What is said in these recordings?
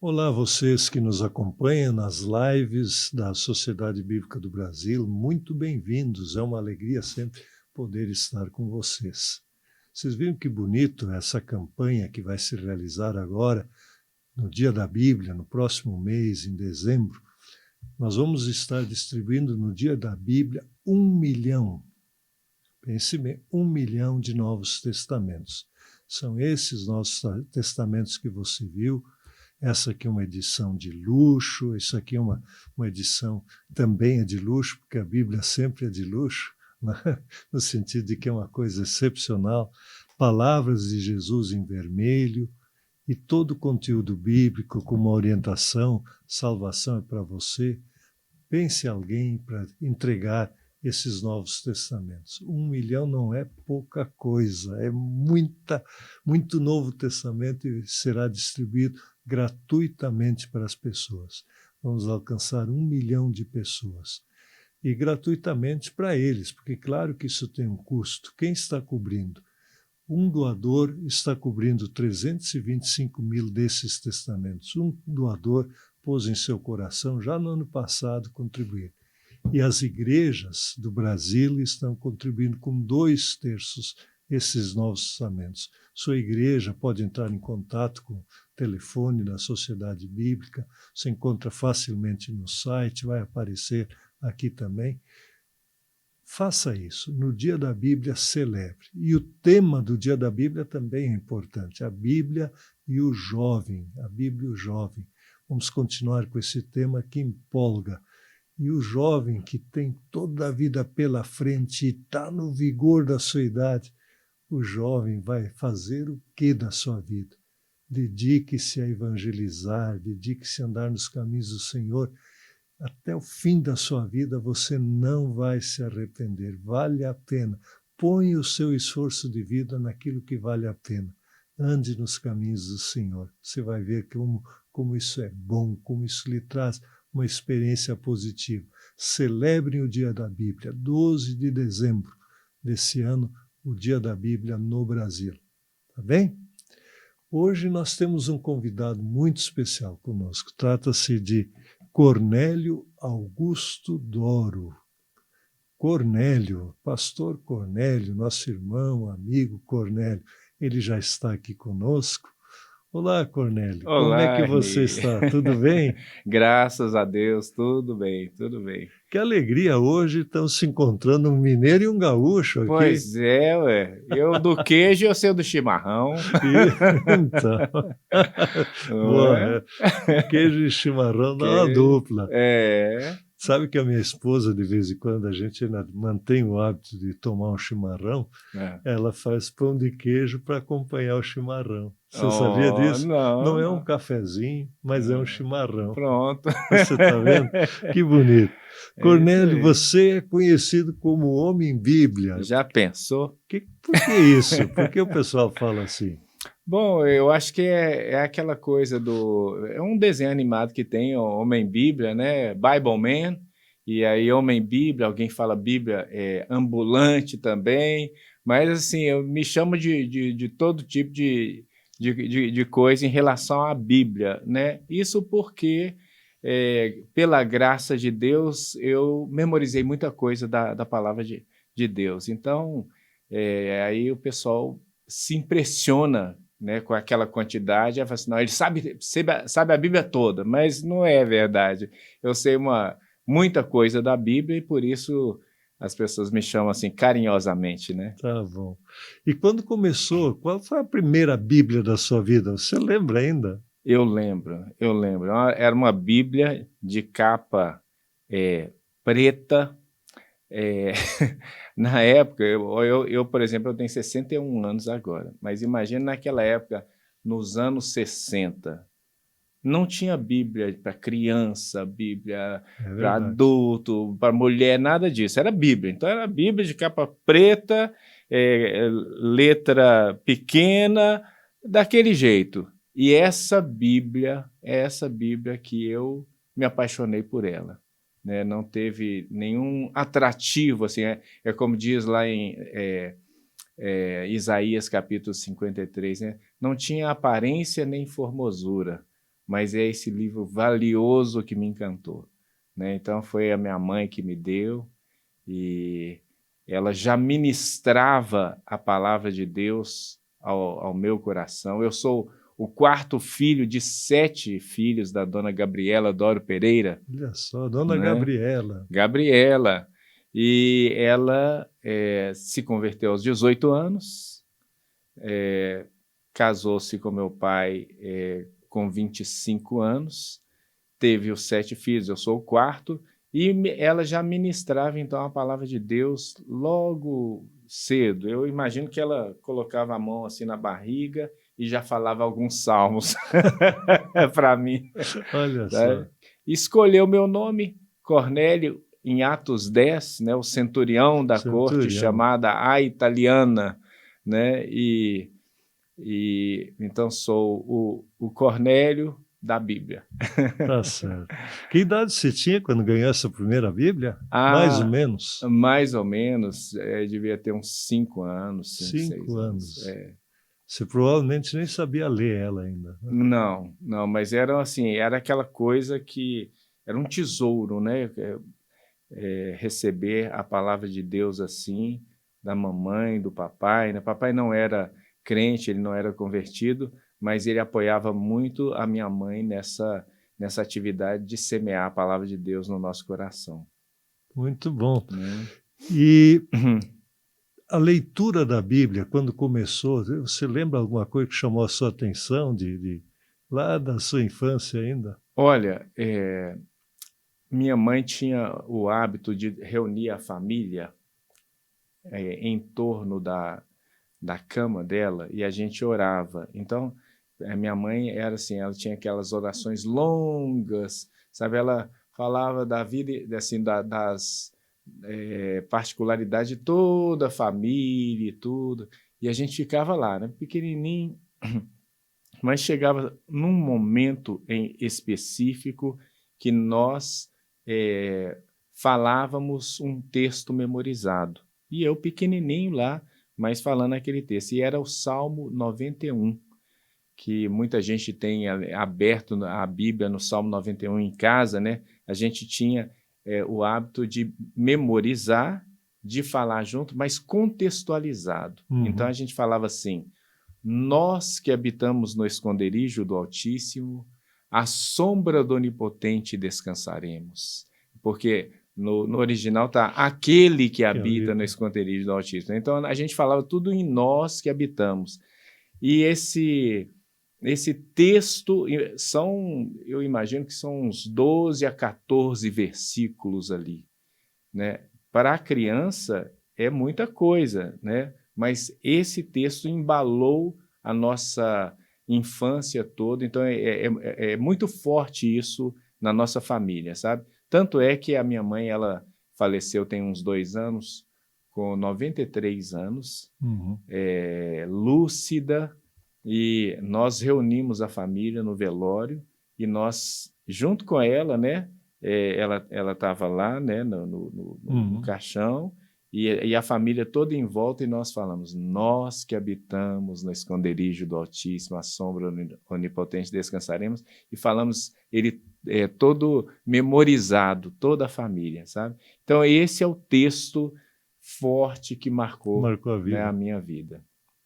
Olá, vocês que nos acompanham nas lives da Sociedade Bíblica do Brasil, muito bem-vindos. É uma alegria sempre poder estar com vocês. Vocês viram que bonito essa campanha que vai se realizar agora, no Dia da Bíblia, no próximo mês, em dezembro. Nós vamos estar distribuindo no Dia da Bíblia 1 milhão, pense bem, 1 milhão de Novos Testamentos. São esses Novos Testamentos que você viu. Essa aqui é uma edição de luxo, isso aqui é uma edição também é de luxo, porque a Bíblia sempre é de luxo, né? No sentido de que é uma coisa excepcional. Palavras de Jesus em vermelho e todo o conteúdo bíblico com uma orientação, salvação é para você. Pense em alguém para entregar esses Novos Testamentos. 1 milhão não é pouca coisa, é muito Novo Testamento e será distribuído gratuitamente para as pessoas. Vamos alcançar 1 milhão de pessoas. E gratuitamente para eles, porque claro que isso tem um custo. Quem está cobrindo? Um doador está cobrindo 325 mil desses testamentos. Um doador pôs em seu coração, já no ano passado, contribuir. E as igrejas do Brasil estão contribuindo com 2/3 esses Novos Testamentos. Sua igreja pode entrar em contato com o telefone da Sociedade Bíblica, você encontra facilmente no site, vai aparecer aqui também. Faça isso. No Dia da Bíblia, celebre. E o tema do Dia da Bíblia também é importante. A Bíblia e o jovem. A Bíblia e o jovem. Vamos continuar com esse tema que empolga. E o jovem que tem toda a vida pela frente e está no vigor da sua idade, o jovem vai fazer o que da sua vida? Dedique-se a evangelizar, dedique-se a andar nos caminhos do Senhor. Até o fim da sua vida você não vai se arrepender. Vale a pena. Põe o seu esforço de vida naquilo que vale a pena. Ande nos caminhos do Senhor. Você vai ver como isso é bom, como isso lhe traz uma experiência positiva. Celebrem o Dia da Bíblia, 12 de dezembro desse ano, o Dia da Bíblia no Brasil. Tá bem? Hoje nós temos um convidado muito especial conosco. Trata-se de Cornélio Augusto Doro. Cornélio, pastor Cornélio, nosso irmão, amigo Cornélio, ele já está aqui conosco. Olá, Cornélio, como é que Olá, você Rei. está? Tudo bem? Graças a Deus, tudo bem, tudo bem. Que alegria, hoje estamos se encontrando um mineiro e um gaúcho aqui. Pois é, ué. Eu do queijo e eu sei do chimarrão. Então, Não é? boa, queijo e chimarrão dá uma Queijo. dupla. É. Sabe que a minha esposa, de vez em quando, a gente ainda mantém o hábito de tomar um chimarrão, É. ela faz pão de queijo para acompanhar o chimarrão. Você sabia Oh, disso? não, Não é um não. cafezinho, mas é um chimarrão. Pronto. Você está vendo? Que bonito. É isso Cornélio, aí. você é conhecido como Homem Bíblia. Já pensou? Por que isso? Por que o pessoal fala assim? Bom, eu acho que é aquela coisa do... É um desenho animado que tem, o Homem-Bíblia, né? Bible Man, e aí Homem-Bíblia, alguém fala Bíblia ambulante também, mas assim, eu me chamo de todo tipo de coisa em relação à Bíblia, né? Isso porque, pela graça de Deus, eu memorizei muita coisa da palavra de Deus. Então, aí o pessoal se impressiona, né, com aquela quantidade, fala assim, não, ele sabe a Bíblia toda, mas não é verdade. Eu sei muita coisa da Bíblia e por isso as pessoas me chamam assim carinhosamente, né? Tá bom. E quando começou, qual foi a primeira Bíblia da sua vida? Você lembra ainda? Eu lembro. Era uma Bíblia de capa preta. É, na época, por exemplo, eu tenho 61 anos agora, mas imagina naquela época, nos anos 60, não tinha Bíblia para criança, Bíblia É para verdade. adulto, para mulher, nada disso, era Bíblia. Então era Bíblia de capa preta, letra pequena, daquele jeito. E é essa Bíblia que eu me apaixonei por ela. Né, não teve nenhum atrativo, assim, é como diz lá em Isaías capítulo 53, né, não tinha aparência nem formosura, mas é esse livro valioso que me encantou, né? Então foi a minha mãe que me deu, e ela já ministrava a palavra de Deus ao meu coração. Eu sou o quarto filho de 7 filhos da dona Gabriela Doro Pereira. Olha só, dona né? Gabriela. Gabriela. E ela se converteu aos 18 anos, casou-se com meu pai com 25 anos, teve os 7 filhos, eu sou o quarto, e ela já ministrava, então, a palavra de Deus logo cedo. Eu imagino que ela colocava a mão assim na barriga e já falava alguns salmos para mim. Olha só. Escolheu meu nome, Cornélio, em Atos 10, né, o centurião da corte, chamada a italiana, né, e então sou o Cornélio da Bíblia. Tá certo. Que idade você tinha quando ganhou essa primeira Bíblia? Mais ou menos? Mais ou menos, devia ter uns 5 anos. 5 anos. Você provavelmente nem sabia ler ela ainda. Né? Não, mas era assim, era aquela coisa que era um tesouro, né? Receber a palavra de Deus assim, da mamãe, do papai, né? Papai não era crente, ele não era convertido, mas ele apoiava muito a minha mãe nessa atividade de semear a palavra de Deus no nosso coração. Muito bom. E a leitura da Bíblia, quando começou, você lembra alguma coisa que chamou a sua atenção lá da sua infância ainda? Olha, minha mãe tinha o hábito de reunir a família em torno da cama dela, e a gente orava. Então, a minha mãe era assim, ela tinha aquelas orações longas, sabe? Ela falava da vida, assim, das particularidades de toda a família e tudo, e a gente ficava lá, né, pequenininho, mas chegava num momento em específico que nós falávamos um texto memorizado, e eu pequenininho lá, mas falando aquele texto, e era o Salmo 91, que muita gente tem aberto a Bíblia no Salmo 91 em casa, né? A gente tinha o hábito de memorizar, de falar junto, mas contextualizado. Então a gente falava assim: nós que habitamos no esconderijo do Altíssimo, à sombra do Onipotente descansaremos. Porque no original está aquele que habita no esconderijo do Altíssimo. Então a gente falava tudo em nós que habitamos. E esse texto eu imagino que são uns 12 a 14 versículos ali, né? Para a criança é muita coisa, né? Mas esse texto embalou a nossa infância toda, então é muito forte isso na nossa família, sabe? Tanto é que a minha mãe, ela faleceu tem uns 2 anos, com 93 anos, lúcida, e nós reunimos a família no velório, e nós, junto com ela, né, ela estava lá, né, no caixão, e a família toda em volta, e nós falamos: nós que habitamos no esconderijo do Altíssimo, à sombra onipotente descansaremos, e falamos ele todo memorizado, toda a família, sabe? Então esse é o texto forte que marcou a, né, a minha vida.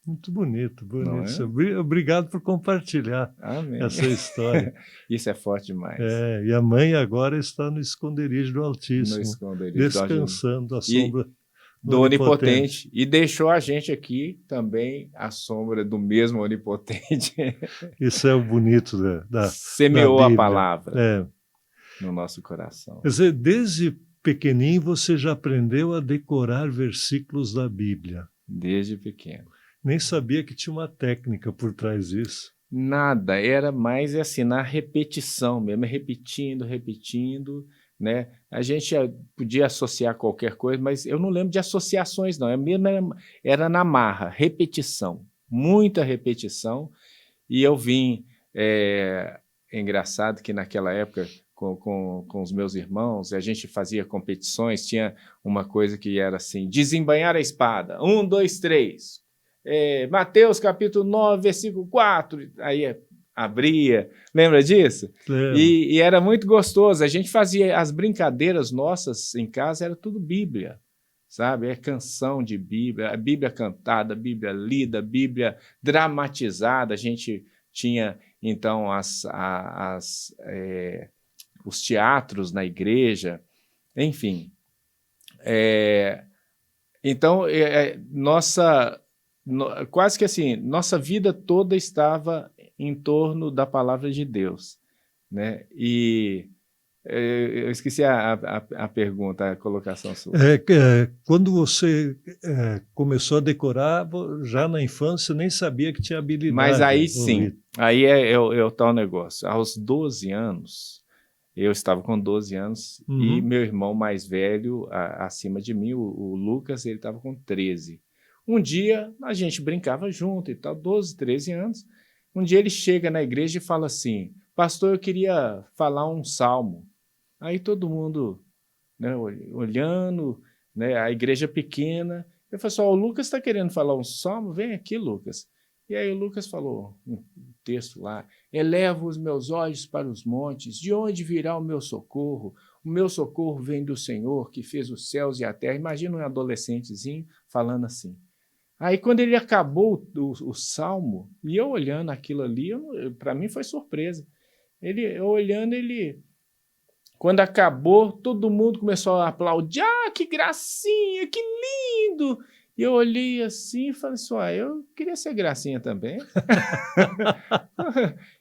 Muito bonito, bonito. Obrigado por compartilhar essa história. Isso é forte demais. E a mãe agora está no esconderijo do Altíssimo, descansando à sombra do Onipotente. E deixou a gente aqui também à sombra do mesmo Onipotente. Isso é o bonito semeou a palavra no nosso coração. Quer dizer, desde pequenininho você já aprendeu a decorar versículos da Bíblia. Desde pequeno. Nem sabia que tinha uma técnica por trás disso. Nada, era mais assim, na repetição mesmo, repetindo, né? A gente podia associar qualquer coisa, mas eu não lembro de associações, não. Era na marra, repetição, muita repetição. E eu vim, é engraçado que naquela época, com os meus irmãos, a gente fazia competições, tinha uma coisa que era assim: desembainhar a espada, 1, 2, 3... Mateus capítulo 9, versículo 4, aí abria, lembra disso? Lembro. E era muito gostoso, a gente fazia as brincadeiras nossas em casa, era tudo Bíblia, sabe? É canção de Bíblia, a Bíblia cantada, a Bíblia lida, a Bíblia dramatizada, a gente tinha, então, os teatros na igreja, enfim. Então, quase que assim, nossa vida toda estava em torno da palavra de Deus, né? E eu esqueci a pergunta, a colocação sua. Quando você começou a decorar, já na infância nem sabia que tinha habilidade. Mas aí sim, aí é o tal negócio. Aos 12 anos, eu estava com 12 anos, e meu irmão mais velho, acima de mim, o Lucas, ele estava com 13. Um dia, a gente brincava junto e tal, 12, 13 anos. Um dia ele chega na igreja e fala assim, pastor, eu queria falar um salmo. Aí todo mundo, né, olhando, né, a igreja pequena. Eu falei assim, o Lucas está querendo falar um salmo? Vem aqui, Lucas. E aí o Lucas falou um texto lá, elevo os meus olhos para os montes, de onde virá o meu socorro? O meu socorro vem do Senhor, que fez os céus e a terra. Imagina um adolescentezinho falando assim. Aí quando ele acabou o salmo, e eu olhando aquilo ali, para mim foi surpresa. Eu olhando, quando acabou, todo mundo começou a aplaudir. Ah, que gracinha, que lindo! E eu olhei assim e falei assim, eu queria ser gracinha também.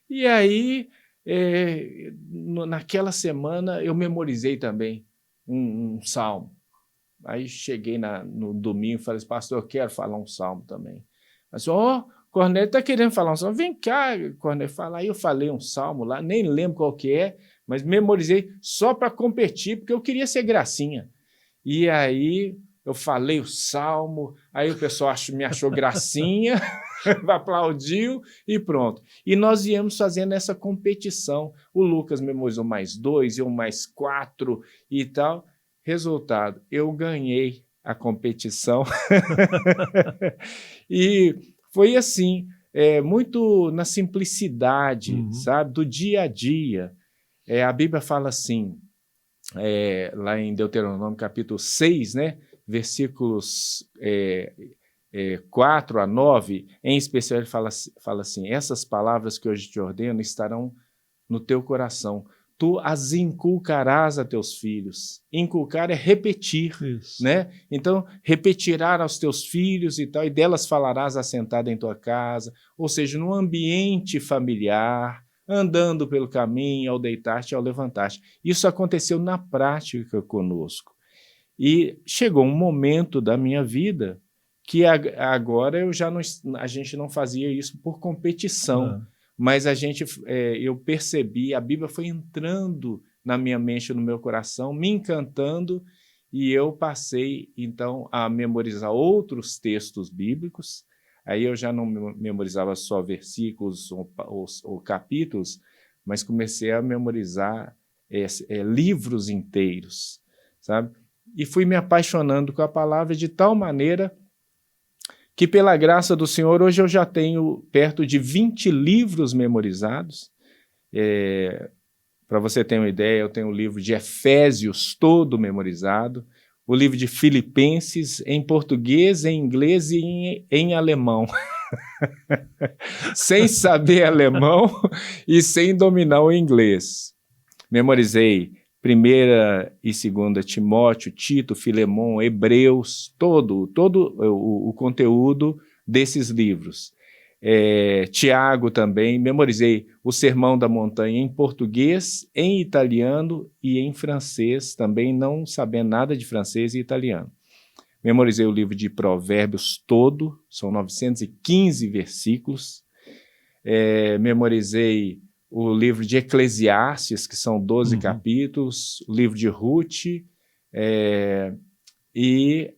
E aí, naquela semana, eu memorizei também um salmo. Aí cheguei no domingo e falei assim, pastor, eu quero falar um salmo também. Mas, Cornélio está querendo falar um salmo. Vem cá, Cornélio, fala. Aí eu falei um salmo lá, nem lembro qual que é, mas memorizei só para competir, porque eu queria ser gracinha. E aí eu falei o salmo, aí o pessoal me achou gracinha, aplaudiu e pronto. E nós íamos fazendo essa competição. O Lucas memorizou mais 2, eu mais 4 e tal. Resultado, eu ganhei a competição. E foi assim, muito na simplicidade, sabe, do dia a dia. A Bíblia fala assim, lá em Deuteronômio capítulo 6, né, versículos 4 a 9, em especial ele fala assim, essas palavras que hoje te ordeno estarão no teu coração, tu as inculcarás a teus filhos. Inculcar é repetir, né? Então, repetirás aos teus filhos e tal, e delas falarás assentado em tua casa, ou seja, no ambiente familiar, andando pelo caminho, ao deitar-te, ao levantar-te. Isso aconteceu na prática conosco. E chegou um momento da minha vida que agora a gente não fazia isso por competição, mas eu percebi, a Bíblia foi entrando na minha mente, no meu coração, me encantando, e eu passei, então, a memorizar outros textos bíblicos. Aí eu já não memorizava só versículos ou capítulos, mas comecei a memorizar livros inteiros, sabe? E fui me apaixonando com a palavra de tal maneira que, pela graça do Senhor, hoje eu já tenho perto de 20 livros memorizados. Para você ter uma ideia, eu tenho o livro de Efésios todo memorizado, o livro de Filipenses em português, em inglês e em alemão. Sem saber alemão e sem dominar o inglês. Memorizei 1ª e 2ª Timóteo, Tito, Filemon, Hebreus, todo o conteúdo desses livros. Tiago também, memorizei o Sermão da Montanha em português, em italiano e em francês, também não sabendo nada de francês e italiano. Memorizei o livro de Provérbios todo, são 915 versículos. Memorizei o livro de Eclesiastes, que são 12 capítulos, o livro de Ruth, e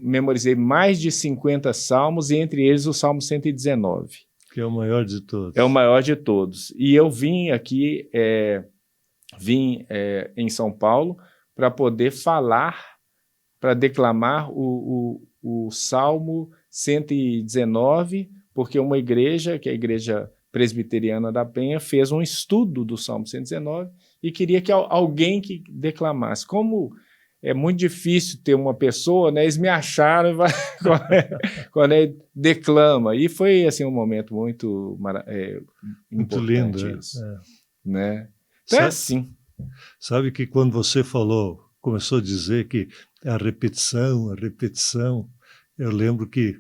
memorizei mais de 50 salmos, e entre eles o Salmo 119. Que é o maior de todos. É o maior de todos. E eu vim aqui, em São Paulo, para poder falar, para declamar o Salmo 119, porque uma igreja, que é a Igreja Presbiteriana da Penha fez um estudo do Salmo 119 e queria que alguém que declamasse. Como é muito difícil ter uma pessoa, né, eles me acharam quando ele declama. E foi assim, um momento muito Muito importante lindo. isso. Né? Então é assim. Sabe que quando você começou a dizer que a repetição, eu lembro que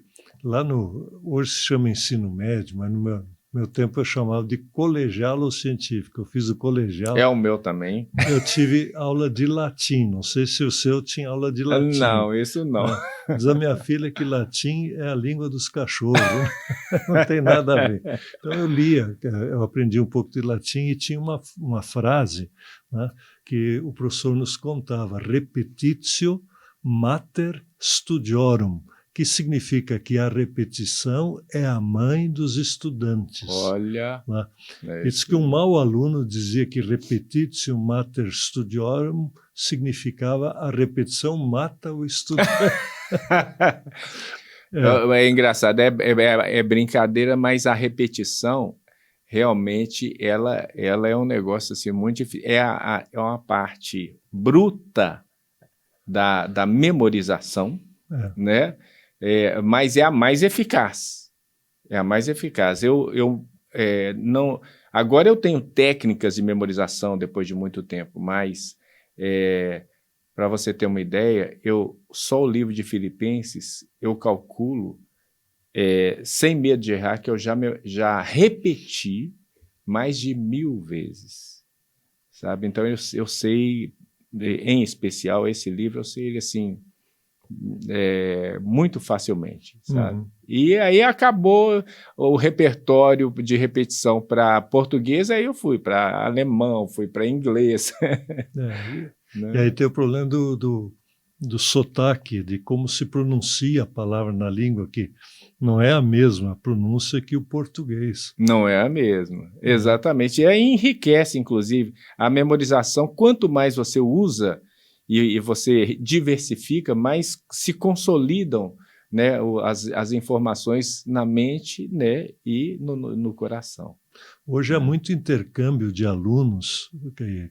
hoje se chama ensino médio, mas no meu tempo eu chamava de colegial ou científico. Eu fiz o colegial. É o meu também. Eu tive aula de latim, não sei se o seu tinha aula de latim. Não, isso não. Diz a minha filha que latim é a língua dos cachorros, não tem nada a ver. Então eu lia, eu aprendi um pouco de latim e tinha uma frase, né, que o professor nos contava, repetitio mater studiorum, que significa que a repetição é a mãe dos estudantes. Olha. Né? Diz que um mau aluno dizia que repetitio mater studiorum significava a repetição mata o estudante. É engraçado, é brincadeira, mas a repetição realmente ela é um negócio assim, muito difícil. É uma parte bruta da memorização, né? Mas é a mais eficaz. É a mais eficaz. Não, agora eu tenho técnicas de memorização depois de muito tempo, mas para você ter uma ideia, só o livro de Filipenses, eu calculo, sem medo de errar, que eu já repeti mais de 1000 vezes, sabe? Então eu sei, em especial, esse livro, eu sei ele assim, muito facilmente, sabe? Uhum. E aí acabou o repertório de repetição para português, aí eu fui para alemão, fui para inglês. Né? Né? E aí tem o problema do sotaque, de como se pronuncia a palavra na língua, que não é a mesma pronúncia que o português. Não é a mesma, exatamente. E aí enriquece, inclusive, a memorização. Quanto mais você usa e você diversifica, mais se consolidam, né, as informações na mente, né, e no coração. Hoje há muito intercâmbio de alunos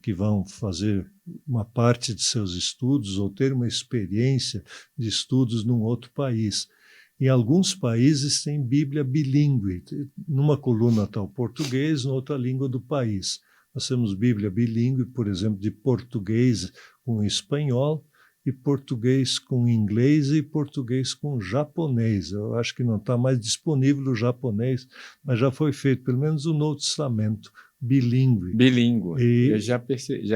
que vão fazer uma parte de seus estudos ou ter uma experiência de estudos num outro país. Em alguns países tem Bíblia bilíngue, numa coluna está o português, na outra língua do país. Nós temos Bíblia bilíngue, por exemplo, de português com espanhol, e português com inglês e português com japonês. Eu acho que não está mais disponível o japonês, mas já foi feito, pelo menos o Novo Testamento, bilíngue. Bilíngue, eu já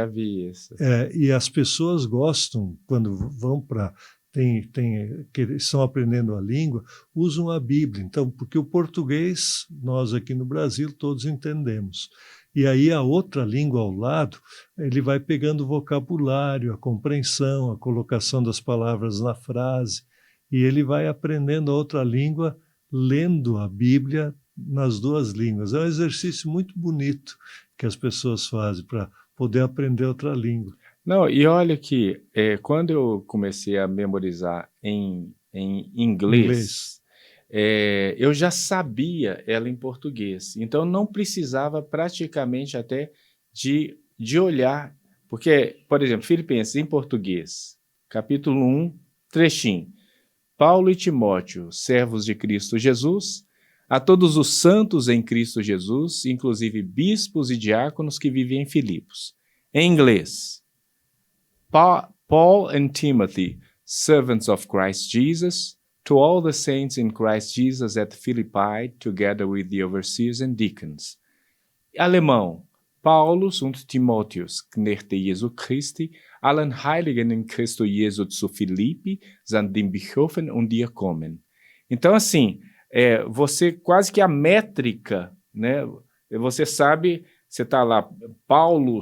vi isso. E as pessoas gostam, quando vão para... que estão aprendendo a língua, usam a Bíblia. Então, porque o português, nós aqui no Brasil, todos entendemos. E aí a outra língua ao lado, ele vai pegando o vocabulário, a compreensão, a colocação das palavras na frase, e ele vai aprendendo a outra língua lendo a Bíblia nas duas línguas. É um exercício muito bonito que as pessoas fazem para poder aprender outra língua. Não, e olha que quando eu comecei a memorizar em inglês. Eu já sabia ela em português, então não precisava praticamente até de olhar, porque, por exemplo, Filipenses em português, capítulo 1, trechinho, Paulo e Timóteo, servos de Cristo Jesus, a todos os santos em Cristo Jesus, inclusive bispos e diáconos que vivem em Filipos. Em inglês, Paul and Timothy, servants of Christ Jesus, to all the saints in Christ Jesus at Philippi, together with the overseers and deacons. Alemão, Paulus und Timotheus, Knechte Jesu Christi, allen Heiligen in Christo Jesu zu Philippi, sind den Bischöfen und Diakonen. Então, assim, você quase que a métrica, né? Você sabe, você está lá, Paulo,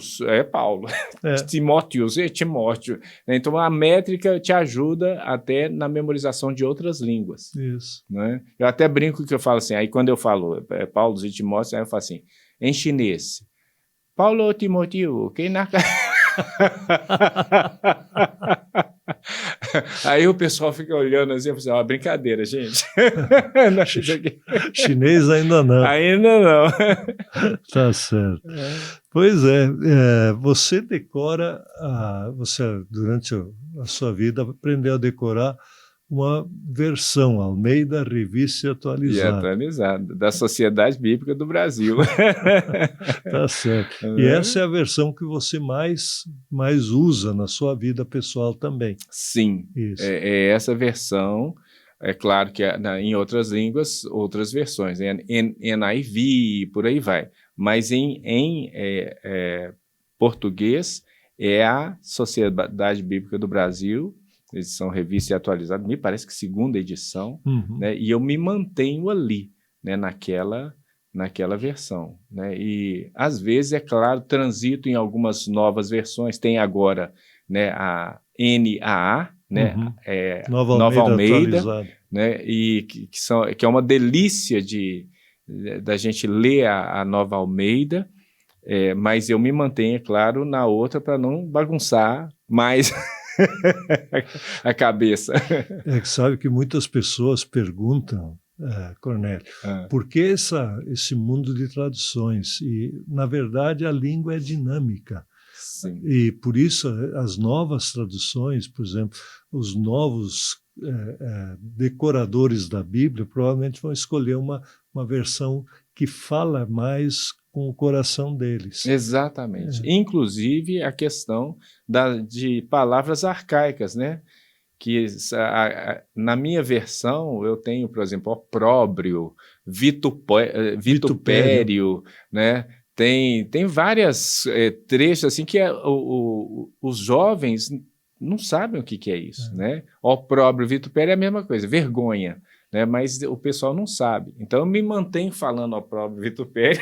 Timóteos, Timóteo. Né? Então, a métrica te ajuda até na memorização de outras línguas. Isso. Né? Eu até brinco que eu falo assim, aí quando eu falo Paulo e Timóteo, aí eu falo assim, em chinês, Paulo Timóteo, quem na... Aí o pessoal fica olhando assim, eu falo, brincadeira, gente. Não, isso aqui. Chinês ainda não. Ainda não. Tá certo. Pois é, você decora, você durante a sua vida aprendeu a decorar uma versão, Almeida Revista E Atualizada. atualizado, da Sociedade Bíblica do Brasil. Tá certo. E essa é a versão que você mais usa na sua vida pessoal também. Sim, Isso. é essa versão. É claro que em outras línguas, outras versões, NIV, por aí vai. Mas em português é a Sociedade Bíblica do Brasil, edição revista e atualizada, me parece que segunda edição, né? E eu me mantenho ali, né? naquela versão, né? E às vezes, é claro, transito em algumas novas versões. Tem agora, né, a NAA, né? Nova Almeida, né? E que é uma delícia da gente ler a Nova Almeida, mas eu me mantenho, é claro, na outra para não bagunçar mais a cabeça. É que sabe que muitas pessoas perguntam, Cornélio, por que esse mundo de traduções? E, na verdade, a língua é dinâmica. Sim. E, por isso, as novas traduções, por exemplo, os novos decoradores da Bíblia provavelmente vão escolher uma versão que fala mais com o coração deles. Exatamente. Inclusive a questão de palavras arcaicas, né? Que na minha versão eu tenho, por exemplo, opróbrio, vitupério, né? Tem várias trechos assim que os jovens não sabem o que é isso, né? Opróbrio, vitupério é a mesma coisa, vergonha, né? Mas o pessoal não sabe. Então eu me mantenho falando opróbrio, vitupério,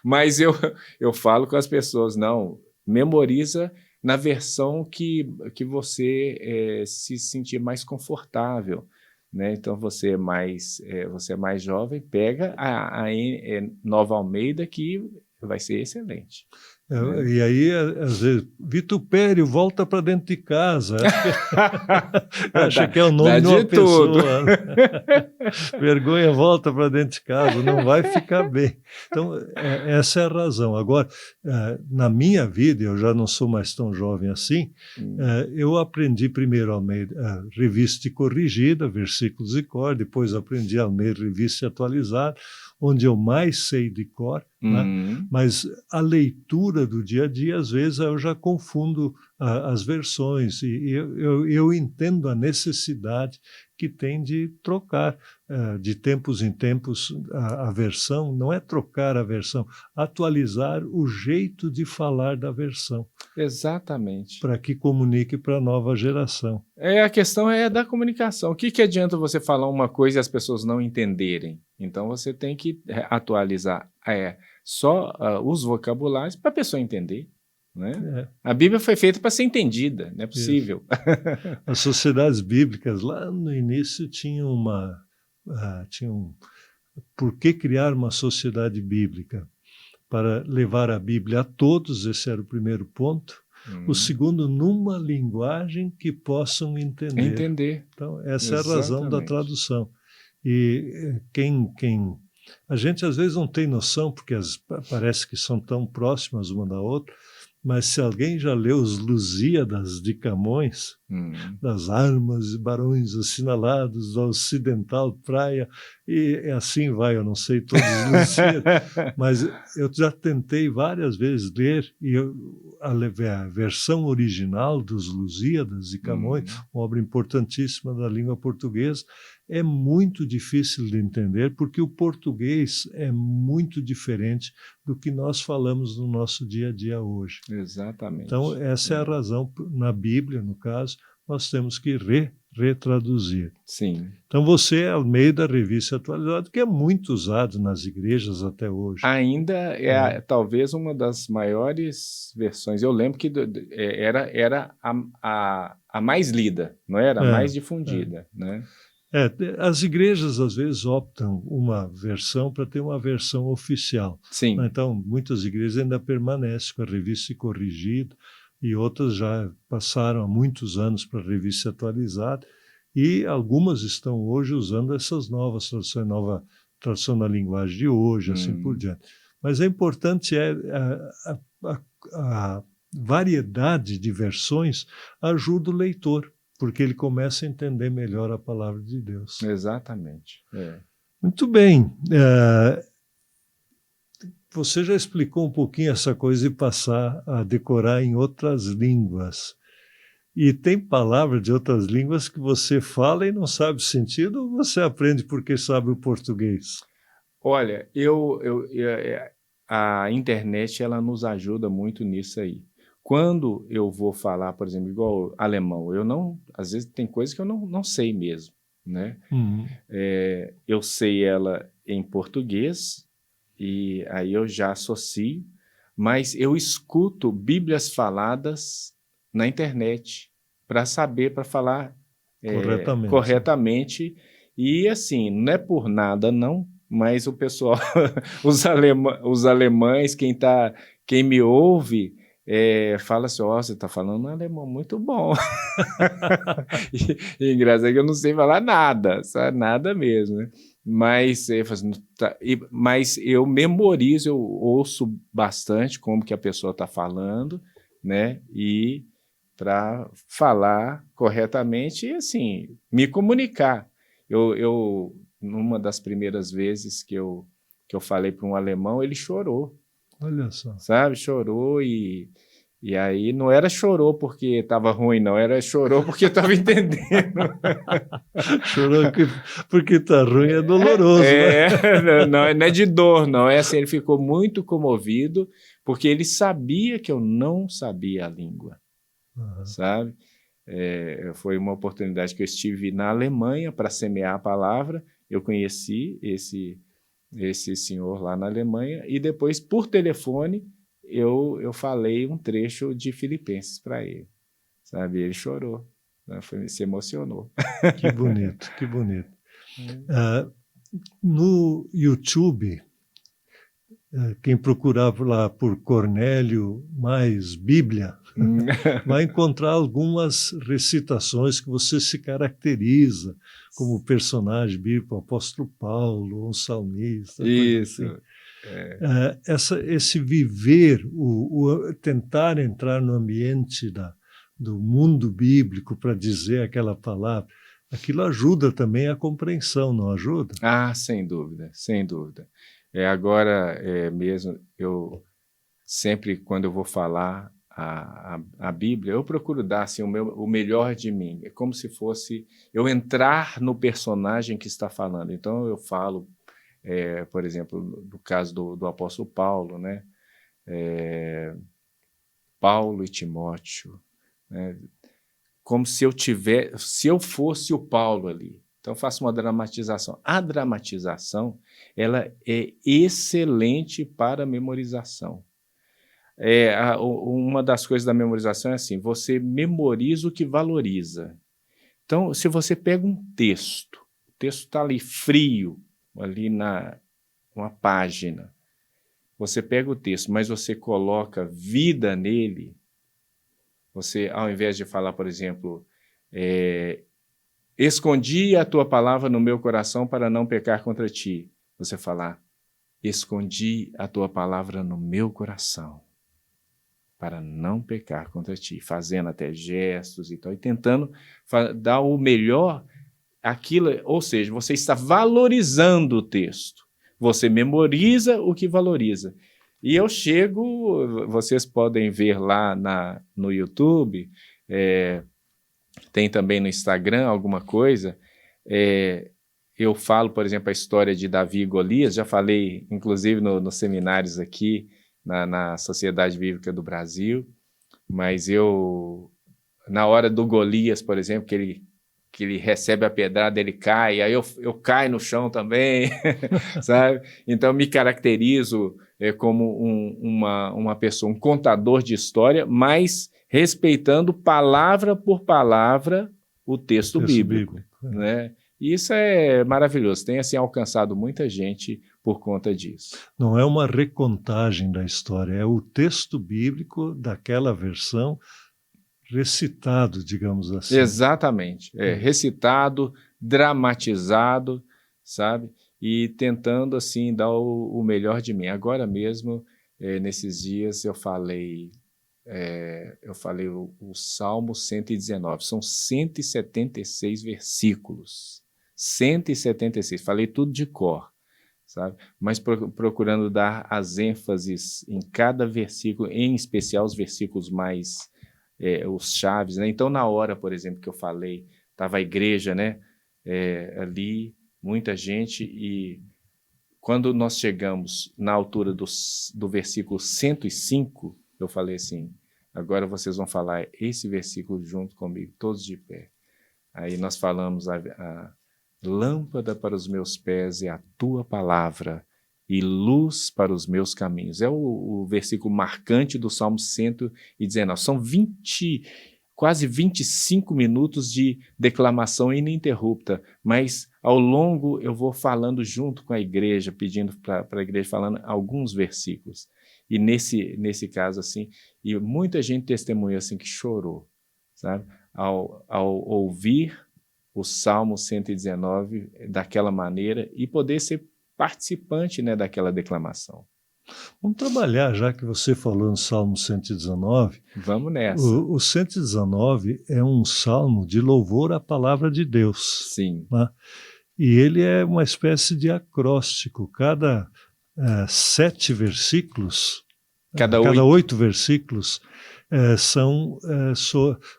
mas eu falo com as pessoas, não, memoriza na versão que você se sentir mais confortável, né? Então você é mais jovem, pega a Nova Almeida, que vai ser excelente. E aí, às vezes, vitupério, volta para dentro de casa. Acha que é o nome de uma pessoa. Vergonha, volta para dentro de casa, não vai ficar bem. Então, essa é a razão. Agora, na minha vida, eu já não sou mais tão jovem assim, eu aprendi primeiro a revista corrigida, versículos e cor, depois aprendi a Almeida Revista Atualizada, onde eu mais sei de cor, né? Mas a leitura do dia a dia, às vezes, eu já confundo as versões, e eu entendo a necessidade que tem de trocar de tempos em tempos a versão. Não é trocar a versão, atualizar o jeito de falar da versão. Exatamente. Para que comunique para a nova geração. A questão é da comunicação. O que adianta você falar uma coisa e as pessoas não entenderem? Então você tem que atualizar só os vocabulários para a pessoa entender. Né? A Bíblia foi feita para ser entendida, não é possível. As sociedades bíblicas, lá no início, tinham por que criar uma sociedade bíblica? Para levar a Bíblia a todos, esse era o primeiro ponto. O segundo, numa linguagem que possam entender. Então, essa é a razão da tradução. E a gente às vezes não tem noção, porque parece que são tão próximas uma da outra, mas se alguém já leu os Lusíadas de Camões, das armas e barões assinalados, da ocidental praia, e assim vai, eu não sei todos os Lusíadas, mas eu já tentei várias vezes ler, e a versão original dos Lusíadas de Camões, uma obra importantíssima da língua portuguesa, é muito difícil de entender, porque o português é muito diferente do que nós falamos no nosso dia a dia hoje. Exatamente. Então, essa é a razão, na Bíblia, no caso, nós temos que retraduzir. Sim. Então, você é Almeida Revista Atualizada, que é muito usado nas igrejas até hoje. Ainda talvez uma das maiores versões. Eu lembro que era a mais lida, não era? A mais difundida, né? As igrejas, às vezes, optam uma versão para ter uma versão oficial. Sim. Então, muitas igrejas ainda permanecem com a revista corrigida, e outras já passaram há muitos anos para a revista atualizada, e algumas estão hoje usando essas novas traduções, nova tradução na linguagem de hoje, assim por diante. Mas é importante a variedade de versões ajuda o leitor, porque ele começa a entender melhor a palavra de Deus. Exatamente. Muito bem. Você já explicou um pouquinho essa coisa de passar a decorar em outras línguas. E tem palavras de outras línguas que você fala e não sabe o sentido, ou você aprende porque sabe o português? Olha, a internet ela nos ajuda muito nisso aí. Quando eu vou falar, por exemplo, igual alemão, às vezes tem coisas que eu não sei mesmo, né? Eu sei ela em português e aí eu já associo, mas eu escuto Bíblias faladas na internet para saber, para falar corretamente. E assim, não é por nada não, mas o pessoal, os alemães, quem me ouve, fala assim, você está falando um alemão muito bom. e engraçado que eu não sei falar nada, sabe? Nada mesmo, né? Mas eu memorizo, eu ouço bastante como que a pessoa está falando, né? E para falar corretamente e, assim, me comunicar. Numa das primeiras vezes que eu falei para um alemão, ele chorou. Olha só. Sabe? Chorou e aí não era chorou porque estava ruim, não. Chorou porque estava entendendo. Chorou porque está ruim, é doloroso, né? Não é de dor, não. É assim, ele ficou muito comovido porque ele sabia que eu não sabia a língua. Sabe? Foi uma oportunidade que eu estive na Alemanha para semear a palavra. Eu conheci esse senhor lá na Alemanha e depois, por telefone, eu falei um trecho de Filipenses para ele. Sabe? Ele chorou, né? Se emocionou. Que bonito, que bonito. No YouTube, quem procurar lá por Cornélio mais Bíblia, vai encontrar algumas recitações que você se caracteriza como personagem bíblico, o apóstolo Paulo, um salmista. Isso. Assim. Esse viver, tentar entrar no ambiente do mundo bíblico para dizer aquela palavra, aquilo ajuda também a compreensão, não ajuda? Ah, sem dúvida, sem dúvida. Agora mesmo, eu sempre, quando eu vou falar a Bíblia, eu procuro dar assim, o melhor de mim. É como se fosse eu entrar no personagem que está falando. Então, eu falo, por exemplo, no caso do apóstolo Paulo, né? Paulo e Timóteo, né? Como se eu fosse o Paulo ali. Então, eu faço uma dramatização. A dramatização, ela é excelente para memorização. Uma das coisas da memorização é assim, você memoriza o que valoriza. Então, se você pega um texto, o texto está ali frio, ali uma página, você pega o texto, mas você coloca vida nele, você, ao invés de falar, por exemplo, escondi a tua palavra no meu coração para não pecar contra ti, você falar, escondi a tua palavra no meu coração para não pecar contra ti, fazendo até gestos e tal, e tentando dar o melhor aquilo, ou seja, você está valorizando o texto, você memoriza o que valoriza. E eu chego, vocês podem ver lá no YouTube, tem também no Instagram alguma coisa, eu falo, por exemplo, a história de Davi e Golias, já falei, inclusive, nos seminários aqui, na Sociedade Bíblica do Brasil, mas na hora do Golias, por exemplo, que ele recebe a pedrada, ele cai, aí eu caio no chão também, sabe? Então, me caracterizo como uma pessoa, um contador de história, mas respeitando palavra por palavra o texto bíblico, né? E isso é maravilhoso, tem assim, alcançado muita gente por conta disso. Não é uma recontagem da história, é o texto bíblico daquela versão recitado, digamos assim. Exatamente. Recitado, dramatizado, sabe? E tentando, assim, dar o melhor de mim. Agora mesmo, nesses dias, eu falei o Salmo 119. São 176 versículos. 176. Falei tudo de cor, sabe? Mas procurando dar as ênfases em cada versículo, em especial os versículos mais... os chaves, né? Então, na hora, por exemplo, que eu falei, estava a igreja, né? Ali, muita gente, e quando nós chegamos na altura do versículo 105, eu falei assim, agora vocês vão falar esse versículo junto comigo, todos de pé. Aí nós falamos, a lâmpada para os meus pés é a tua palavra, e luz para os meus caminhos. É o versículo marcante do Salmo 119. São quase 25 minutos de declamação ininterrupta, mas ao longo eu vou falando junto com a igreja, pedindo para a igreja, falando alguns versículos. E nesse caso, assim, e muita gente testemunhou assim que chorou, sabe? Ao ouvir o Salmo 119 daquela maneira e poder ser participante, né, daquela declamação. Vamos trabalhar, já que você falou no Salmo 119. Vamos nessa. O 119 é um salmo de louvor à palavra de Deus. Sim. Né? E ele é uma espécie de acróstico. Cada 7 versículos, cada 8 versículos,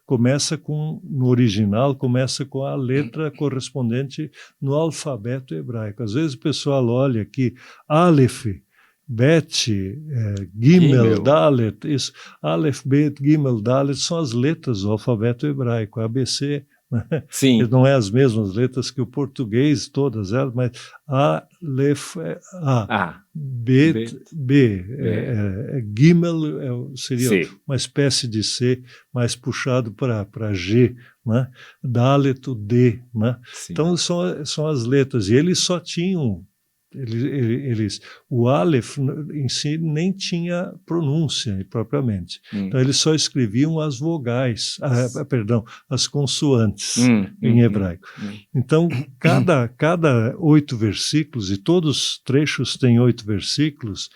começa no original, começa com a letra correspondente no alfabeto hebraico. Às vezes o pessoal olha aqui, Aleph, Bet, Gimel, Dalet, isso, Aleph, Bet, Gimel, Dalet são as letras do alfabeto hebraico, ABC. Sim. Não é as mesmas letras que o português, todas elas, mas Aleph é A, Bet, B, Gimel seria C, uma espécie de C, mais puxado para G, né? Dalet, o D. Né? Então são as letras, e eles só tinham... o Aleph em si nem tinha pronúncia propriamente. Então eles só escreviam as vogais, as consoantes em hebraico. Então cada 8 versículos, e todos os trechos têm 8 versículos,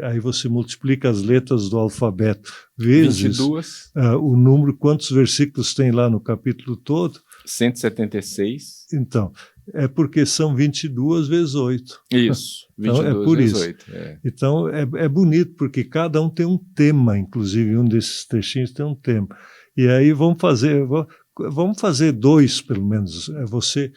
aí você multiplica as letras do alfabeto vezes 22. O número, quantos versículos tem lá no capítulo todo? 176. Então, é porque são 22 vezes 8. Isso, 22 então, é por vezes isso. 8. Então, é bonito, porque cada um tem um tema, inclusive, um desses trechinhos tem um tema. E aí vamos fazer 2, pelo menos. Você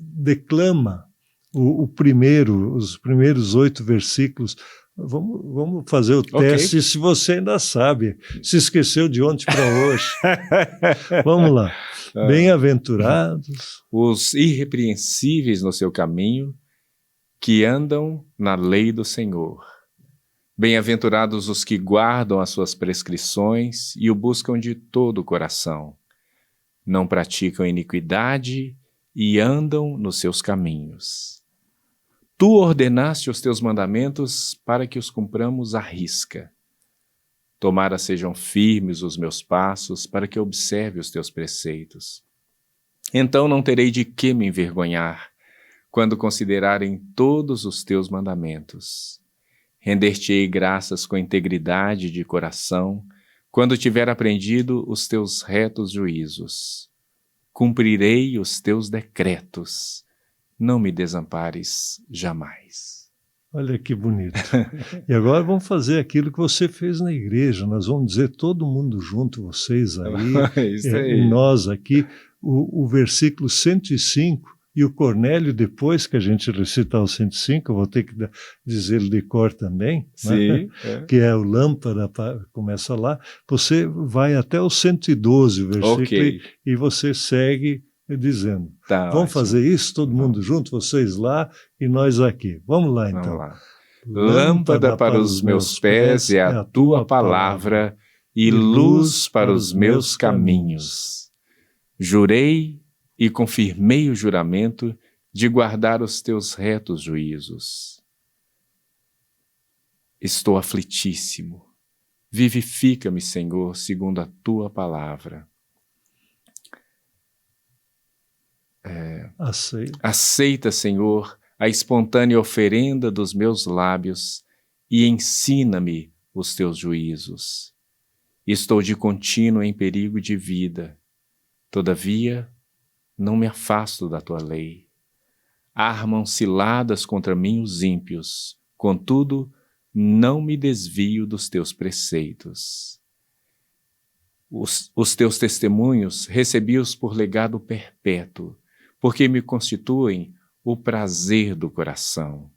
declama os primeiros 8 versículos. Vamos fazer o teste, se você ainda sabe. Se esqueceu de ontem para hoje. Vamos lá. Bem-aventurados os irrepreensíveis no seu caminho, que andam na lei do Senhor. Bem-aventurados os que guardam as suas prescrições e o buscam de todo o coração. Não praticam iniquidade e andam nos seus caminhos. Tu ordenaste os teus mandamentos para que os cumpramos à risca. Tomara sejam firmes os meus passos para que observe os teus preceitos. Então não terei de que me envergonhar, quando considerarem todos os teus mandamentos. Render-te-ei graças com integridade de coração, quando tiver aprendido os teus retos juízos. Cumprirei os teus decretos, não me desampares jamais. Olha que bonito. E agora vamos fazer aquilo que você fez na igreja. Nós vamos dizer todo mundo junto, vocês aí, e nós aqui, o versículo 105, e o Cornélio, depois que a gente recitar o 105, eu vou ter que dizer ele de cor também, sim, né? Que é o lâmpada, começa lá. Você vai até o 112, o versículo, e você segue dizendo. Tá, vamos fazer isso, todo mundo junto, vocês lá e nós aqui. Vamos lá, então. Vamos lá. Lâmpada para os meus pés é a tua palavra e luz para os meus caminhos. Jurei e confirmei o juramento de guardar os teus retos juízos. Estou aflitíssimo. Vivifica-me, Senhor, segundo a tua palavra. Aceita, Senhor, a espontânea oferenda dos meus lábios e ensina-me os teus juízos. Estou de contínuo em perigo de vida. Todavia, não me afasto da tua lei. Armam ciladas contra mim os ímpios, contudo, não me desvio dos teus preceitos. Os teus testemunhos recebi-os por legado perpétuo, porque me constituem o prazer do coração.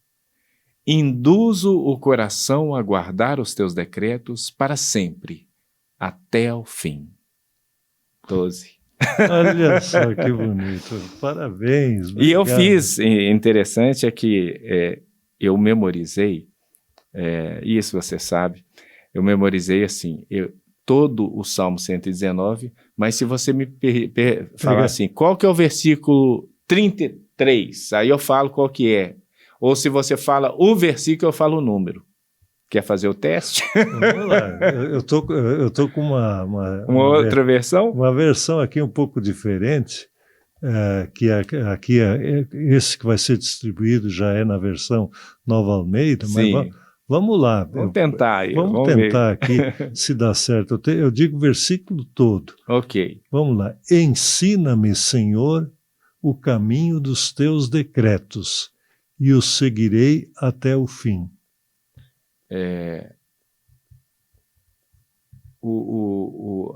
Induzo o coração a guardar os teus decretos para sempre, até o fim. 12. Olha só que bonito. Parabéns. Obrigado. E eu fiz, interessante é que eu memorizei, isso você sabe, eu memorizei assim, todo o Salmo 119, mas se você me falar assim, qual que é o versículo 33, aí eu falo qual que é. Ou se você fala o versículo, eu falo o número. Quer fazer o teste? Vamos lá. Eu tô com uma outra versão? Uma versão aqui um pouco diferente, que aqui esse que vai ser distribuído já é na versão Nova Almeida, Sim. Mas vamos lá. Vamos tentar aí. Vamos tentar ver aqui se dá certo. Eu digo o versículo todo. Ok. Vamos lá. Ensina-me, Senhor, o caminho dos teus decretos, e os seguirei até o fim.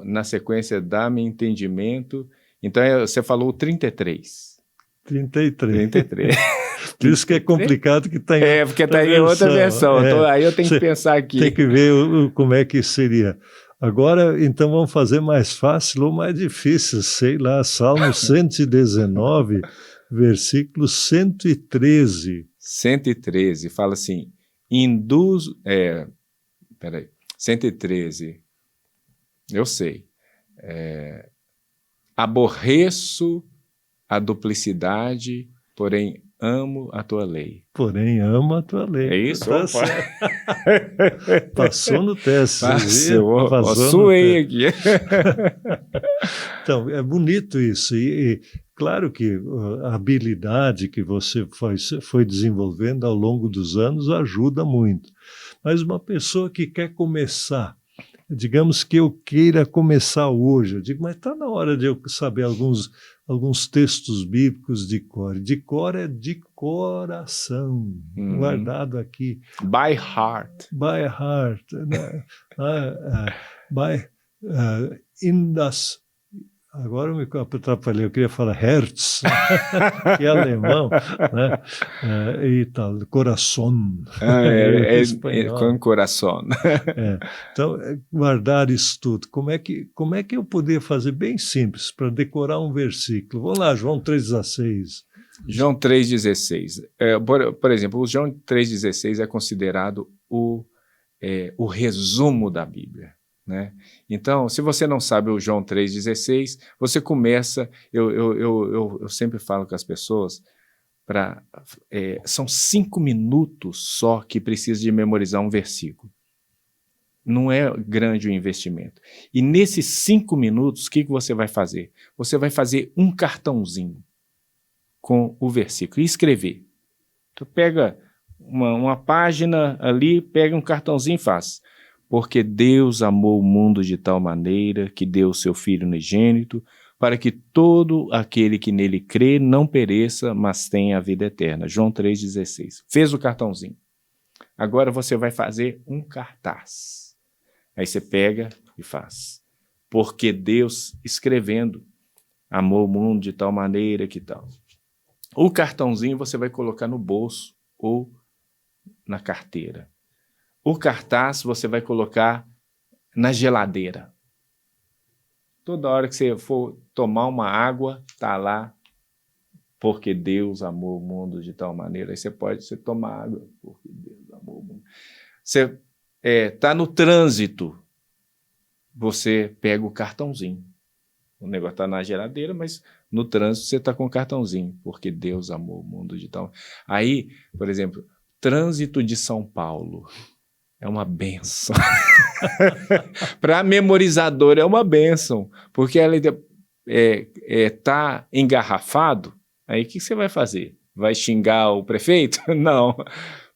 Na sequência, dá-me entendimento. Então, você falou 33. 33. Por isso que é complicado que está em porque está em outra versão. Aí eu tenho que pensar aqui. Tem que ver como é que seria. Agora, então, vamos fazer mais fácil ou mais difícil, sei lá, Salmo 119, versículo 113. 113, fala assim, induz... Peraí, 113, eu sei. Aborreço a duplicidade, porém amo a tua lei. Porém amo a tua lei. É isso? Tá Passou no teste. Suei aqui. Então, é bonito isso. E claro que a habilidade que você foi desenvolvendo ao longo dos anos ajuda muito. Mas uma pessoa que quer começar, digamos que eu queira começar hoje, eu digo, mas está na hora de eu saber alguns textos bíblicos de cor. De cor é de coração, guardado aqui. By heart. By heart. In das... Agora eu me atrapalhei, eu queria falar Herz, que é alemão, né? E tal, coração. Com coração. Então, guardar isso tudo. Como é que eu poderia fazer bem simples para decorar um versículo? Vamos lá, João 3,16. João 3,16. Por exemplo, o João 3,16 é considerado o resumo da Bíblia. Né? Então, se você não sabe o João 3,16, você começa, eu sempre falo com as pessoas, são 5 minutos só que precisa de memorizar um versículo. Não é grande o investimento. E nesses 5 minutos, o que você vai fazer? Você vai fazer um cartãozinho com o versículo e escrever. Tu pega uma página ali, pega um cartãozinho e faz. Porque Deus amou o mundo de tal maneira que deu o seu Filho unigênito, para que todo aquele que nele crê não pereça, mas tenha a vida eterna. João 3,16. Fez o cartãozinho. Agora você vai fazer um cartaz. Aí você pega e faz. Porque Deus, escrevendo, amou o mundo de tal maneira que tal. O cartãozinho você vai colocar no bolso ou na carteira. O cartaz você vai colocar na geladeira. Toda hora que você for tomar uma água, tá lá, porque Deus amou o mundo de tal maneira. Aí você toma água, porque Deus amou o mundo. Você tá no trânsito, você pega o cartãozinho. O negócio está na geladeira, mas no trânsito você está com um cartãozinho, porque Deus amou o mundo de tal. Aí, por exemplo, trânsito de São Paulo é uma bênção. Para memorizador é uma bênção, porque ela tá engarrafado, aí o que você vai fazer? Vai xingar o prefeito? Não,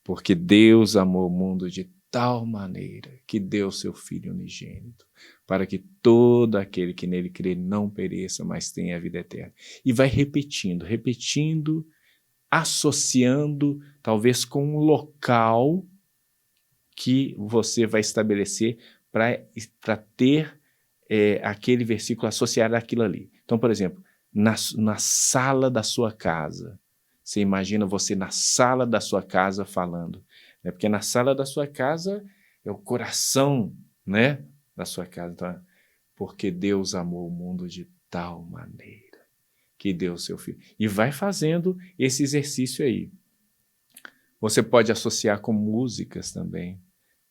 porque Deus amou o mundo de tal maneira que deu seu Filho unigênito, para que todo aquele que nele crê não pereça, mas tenha a vida eterna. E vai repetindo, repetindo, associando, talvez com um local que você vai estabelecer para ter aquele versículo associado àquilo ali. Então, por exemplo, na sala da sua casa, você imagina você na sala da sua casa falando, né? Porque na sala da sua casa é o coração, né, da sua casa. Então, porque Deus amou o mundo de tal maneira que deu o seu Filho. E vai fazendo esse exercício aí. Você pode associar com músicas também,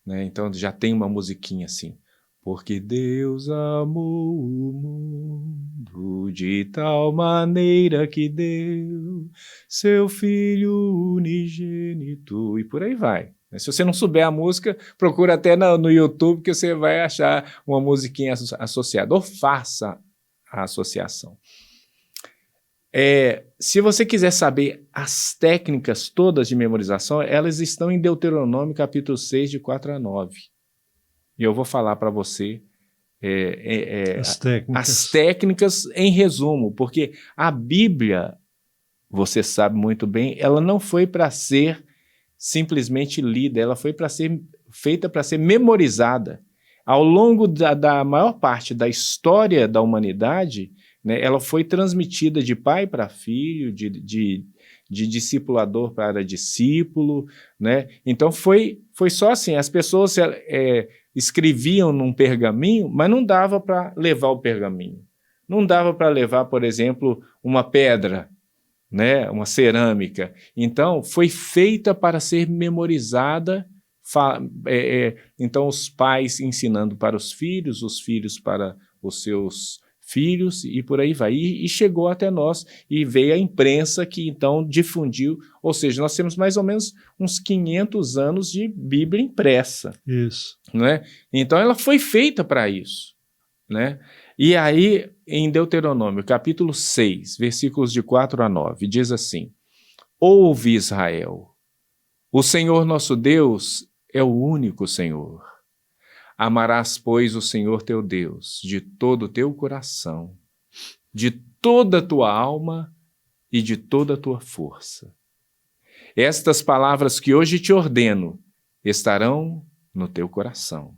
né? Então já tem uma musiquinha assim. Porque Deus amou o mundo de tal maneira que deu seu Filho unigênito. E por aí vai. Se você não souber a música, procura até no YouTube que você vai achar uma musiquinha associada. Ou faça a associação. Se você quiser saber as técnicas todas de memorização, elas estão em Deuteronômio capítulo 6, de 4 a 9. E eu vou falar para você as técnicas em resumo, porque a Bíblia, você sabe muito bem, ela não foi para ser simplesmente lida, ela foi feita para ser memorizada. Ao longo da maior parte da história da humanidade, né, ela foi transmitida de pai para filho, de discipulador para discípulo, né? Então foi só assim, as pessoas escreviam num pergaminho, mas não dava para levar o pergaminho. Não dava para levar, por exemplo, uma pedra, né, uma cerâmica. Então foi feita para ser memorizada. Então os pais ensinando para os filhos para os seus filhos e por aí vai. E chegou até nós e veio a imprensa que então difundiu, ou seja, nós temos mais ou menos uns 500 anos de Bíblia impressa. Isso. Né? Então ela foi feita para isso. Né? E aí em Deuteronômio capítulo 6, versículos de 4 a 9, diz assim: Ouve Israel, o Senhor nosso Deus é o único Senhor. Amarás, pois, o Senhor teu Deus de todo o teu coração, de toda a tua alma e de toda a tua força. Estas palavras que hoje te ordeno estarão no teu coração.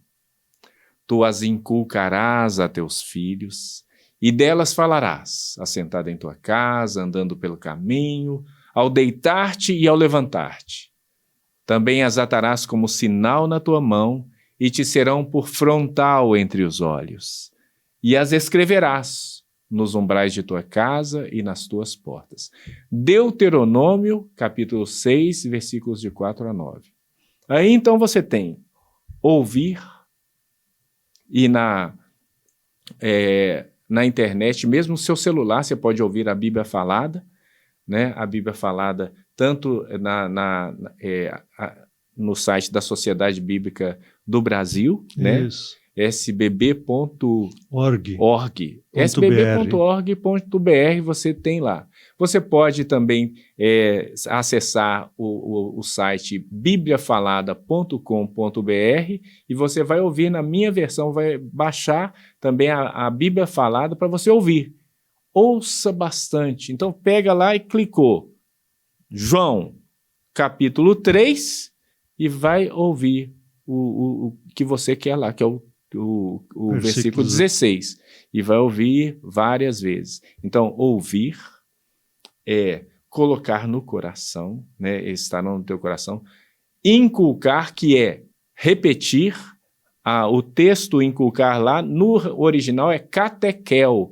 Tu as inculcarás a teus filhos e delas falarás, assentado em tua casa, andando pelo caminho, ao deitar-te e ao levantar-te. Também as atarás como sinal na tua mão e te serão por frontal entre os olhos. E as escreverás nos umbrais de tua casa e nas tuas portas. Deuteronômio, capítulo 6, versículos de 4 a 9. Aí então você tem ouvir, e na internet, mesmo no seu celular, você pode ouvir a Bíblia falada, né? A Bíblia falada tanto no site da Sociedade Bíblica do Brasil, né? sbb.org. sbb.org.br você tem lá. Você pode também acessar o site bibliafalada.com.br e você vai ouvir na minha versão, vai baixar também a Bíblia Falada para você ouvir. Ouça bastante. Então pega lá e clicou João, capítulo 3, e vai ouvir o que você quer lá, que é o versículo 16. E vai ouvir várias vezes. Então, ouvir é colocar no coração, né? Estar no teu coração. Inculcar, que é repetir. O texto inculcar lá, no original, é catequel.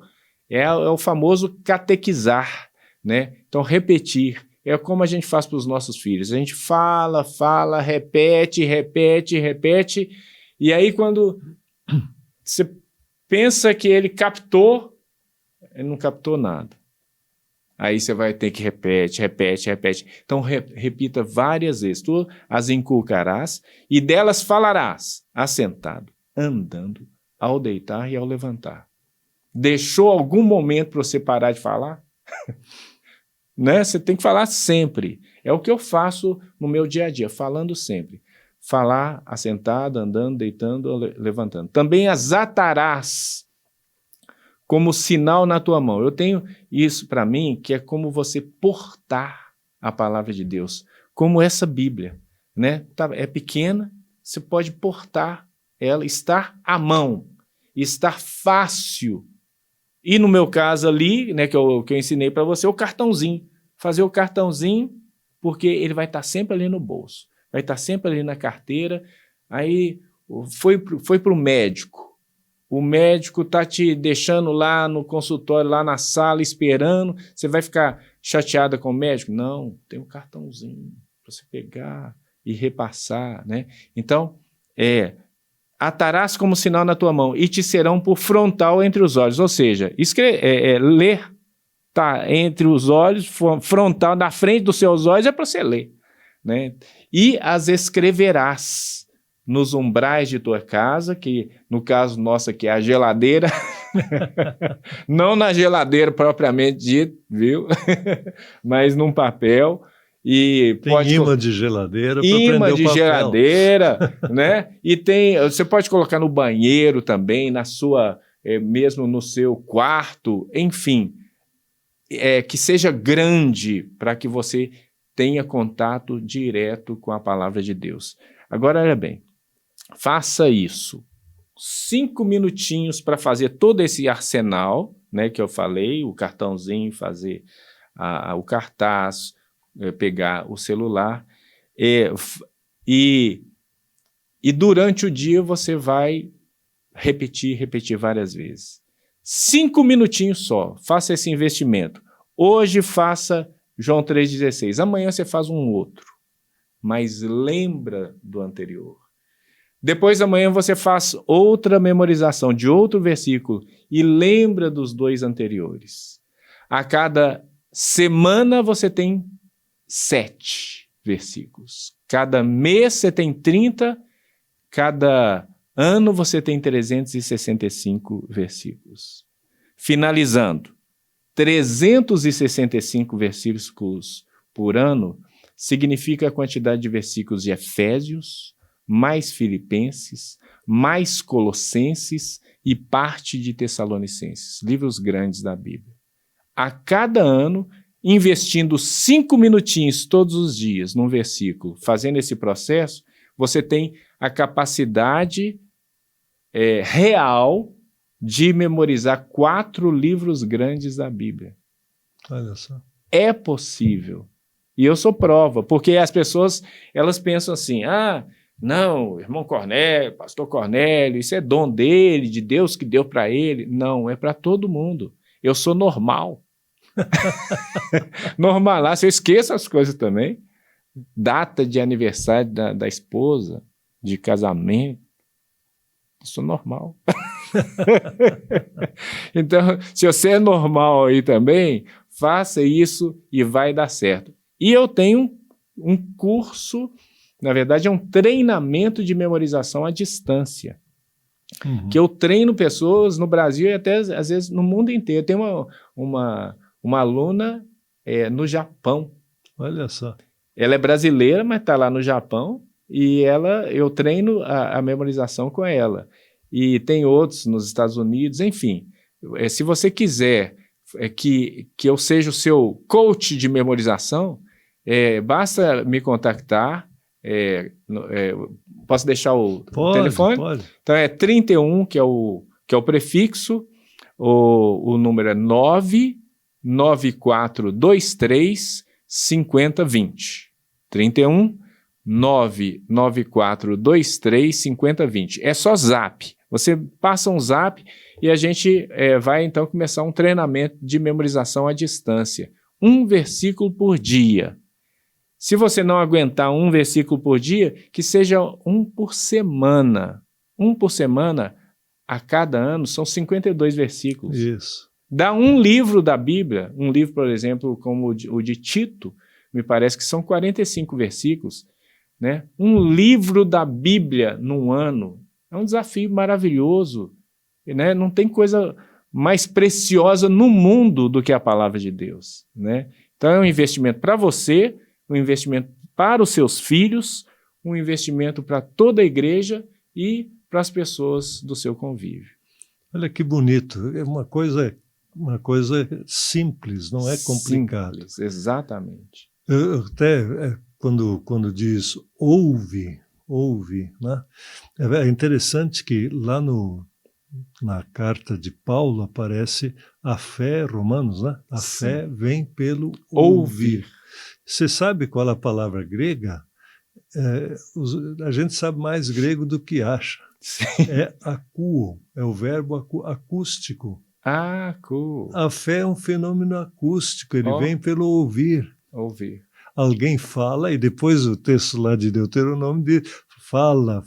É o famoso catequizar, né? Então, repetir. É como a gente faz para os nossos filhos. A gente fala, repete, e aí quando você pensa que ele captou, ele não captou nada. Aí você vai ter que repete. Então, repita várias vezes. Tu as inculcarás e delas falarás, assentado, andando, ao deitar e ao levantar. Deixou algum momento para você parar de falar? Né? Você tem que falar sempre. É o que eu faço no meu dia a dia, falando sempre. Falar assentado, andando, deitando, levantando. Também as atarás como sinal na tua mão. Eu tenho isso para mim, que é como você portar a palavra de Deus, como essa Bíblia, né? É pequena, você pode portar ela, estar à mão, estar fácil. E no meu caso ali, né, que eu ensinei para você, o cartãozinho. Fazer o cartãozinho, porque ele vai estar sempre ali no bolso, vai estar sempre ali na carteira. Aí foi para o médico. O médico está te deixando lá no consultório, lá na sala, esperando. Você vai ficar chateada com o médico? Não, tem um cartãozinho para você pegar e repassar, né? Então, atarás como sinal na tua mão e te serão por frontal entre os olhos. Ou seja, ler está entre os olhos, frontal, na frente dos seus olhos é para você ler, né? E as escreverás nos umbrais de tua casa, que no caso nosso aqui é a geladeira, não na geladeira propriamente dito, viu? Mas num papel. E tem imã de geladeira para prender o papel. Imã de geladeira, né? E você pode colocar no banheiro também, mesmo no seu quarto, enfim, que seja grande para que você tenha contato direto com a palavra de Deus. Agora, olha bem, faça isso. 5 minutinhos para fazer todo esse arsenal, né, que eu falei, o cartãozinho, fazer o cartaz, pegar o celular, e durante o dia você vai repetir várias vezes. 5 minutinhos só, faça esse investimento. Hoje faça João 3,16, amanhã você faz um outro, mas lembra do anterior. Depois da manhã você faz outra memorização de outro versículo e lembra dos 2 anteriores. A cada semana você tem 7 versículos. Cada mês você tem 30, cada ano você tem 365 versículos. Finalizando, 365 versículos por ano significa a quantidade de versículos de Efésios, mais Filipenses, mais Colossenses e parte de Tessalonicenses, livros grandes da Bíblia. A cada ano, investindo 5 minutinhos todos os dias num versículo, fazendo esse processo, você tem a capacidade real de memorizar 4 livros grandes da Bíblia. Olha só. É possível. E eu sou prova, porque as pessoas, elas pensam assim, não, irmão Cornélio, pastor Cornélio, isso é dom dele, de Deus que deu para ele. Não, é para todo mundo. Eu sou normal. Normalaço, eu esqueço as coisas também. Data de aniversário da esposa, de casamento. Eu sou normal. Então, se você é normal aí também, faça isso e vai dar certo. E eu tenho um curso, na verdade é um treinamento de memorização à distância, que eu treino pessoas no Brasil e até às vezes no mundo inteiro. Tem uma aluna no Japão. Olha só. Ela é brasileira, mas está lá no Japão e eu treino a memorização com ela. E tem outros nos Estados Unidos, enfim. Se você quiser que eu seja o seu coach de memorização, basta me contactar. Posso deixar o telefone? Pode. Então é 31, que é o prefixo, o número é 99423 5020. 31 99423 5020. É só zap. Você passa um zap e a gente vai então começar um treinamento de memorização à distância. 1 versículo por dia. Se você não aguentar 1 versículo por dia, que seja 1 por semana. 1 por semana, a cada ano, são 52 versículos. Isso. Dá um livro da Bíblia, um livro, por exemplo, como o de Tito, me parece que são 45 versículos, né? Um livro da Bíblia num ano é um desafio maravilhoso, né? Não tem coisa mais preciosa no mundo do que a palavra de Deus, né? Então é um investimento para você, um investimento para os seus filhos, um investimento para toda a igreja e para as pessoas do seu convívio. Olha que bonito, é uma coisa simples, não é complicado. Simples, exatamente. Até quando diz ouve, né? É interessante que lá na carta de Paulo aparece a fé, Romanos, né? A Sim. fé vem pelo ouvir. Você sabe qual é a palavra grega? A gente sabe mais grego do que acha. Sim. É acúo, é o verbo acústico. Cool. A fé é um fenômeno acústico, ele vem pelo ouvir. Ouvir. Alguém fala, e depois o texto lá de Deuteronômio diz, fala,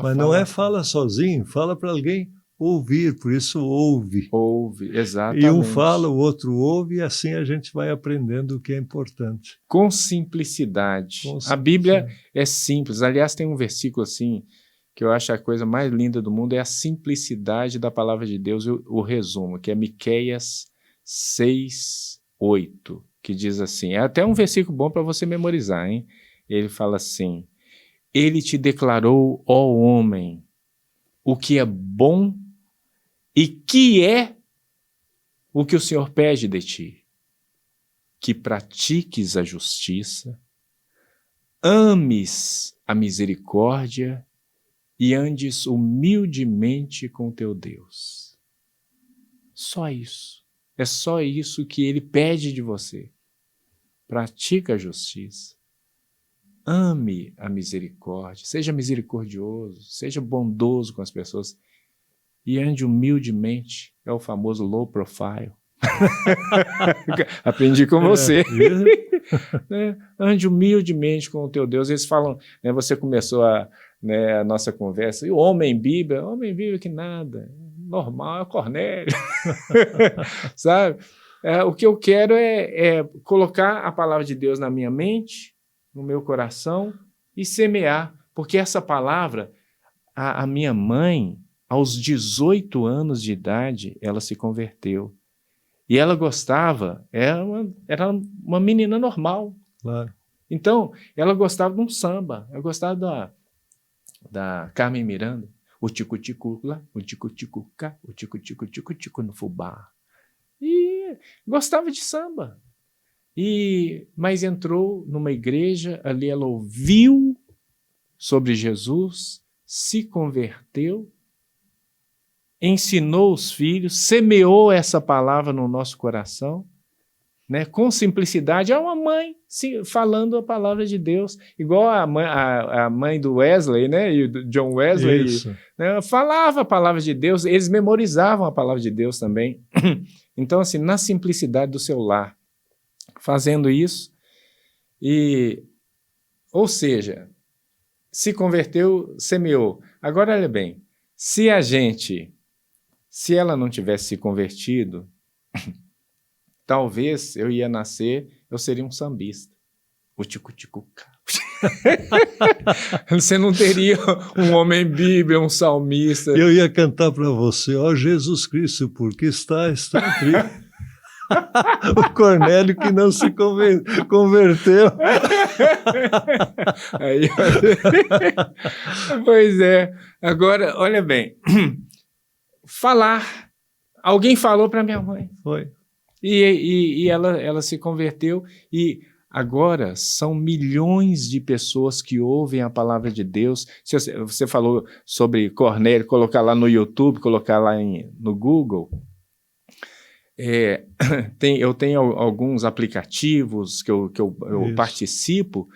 mas não é fala sozinho, fala para alguém ouvir, por isso ouve. Ouve, exatamente. E um fala, o outro ouve, e assim a gente vai aprendendo o que é importante. Com simplicidade. A Bíblia é simples. Aliás, tem um versículo assim, que eu acho a coisa mais linda do mundo, é a simplicidade da palavra de Deus, o resumo, que é Miqueias 6:8, que diz assim, é até um versículo bom para você memorizar, hein? Ele fala assim, ele te declarou, ó homem, o que é bom e que é o que o Senhor pede de ti, que pratiques a justiça, ames a misericórdia e andes humildemente com teu Deus. Só isso. É só isso que ele pede de você. Pratica a justiça. Ame a misericórdia. Seja misericordioso. Seja bondoso com as pessoas. E ande humildemente. É o famoso low profile. Aprendi com você. Ande humildemente com o teu Deus. Eles falam, né, você começou a nossa conversa, e o homem Bíblia que nada, normal, é o Cornélio. Sabe? O que eu quero é colocar a palavra de Deus na minha mente, no meu coração, e semear, porque essa palavra, a minha mãe, aos 18 anos de idade, ela se converteu. E ela gostava, era uma menina normal. Claro. Então, ela gostava de um samba, ela gostava da Carmen Miranda, o tico-tico lá, o tico-tico cá, o tico-tico-tico-tico no fubá. E gostava de samba. Mas entrou numa igreja, ali ela ouviu sobre Jesus, se converteu, ensinou os filhos, semeou essa palavra no nosso coração, né, com simplicidade. É uma mãe falando a palavra de Deus, igual a mãe do Wesley, né, e do John Wesley, né, falava a palavra de Deus, eles memorizavam a palavra de Deus também. Então, assim, na simplicidade do seu lar, fazendo isso, ou seja, se converteu, semeou. Agora, olha bem, se ela não tivesse se convertido, talvez eu ia nascer, eu seria um sambista. O tico-tico-cá. Você não teria um homem bíblia, um salmista. Eu ia cantar para você, ó Jesus Cristo, porque está triste. O Cornélio que não se converteu. Aí, pois é. Agora, olha bem. Falar. Alguém falou para minha mãe. Foi. E ela se converteu. E agora são milhões de pessoas que ouvem a palavra de Deus. Você falou sobre Cornélio, colocar lá no YouTube, colocar lá no Google. Eu tenho alguns aplicativos que eu participo,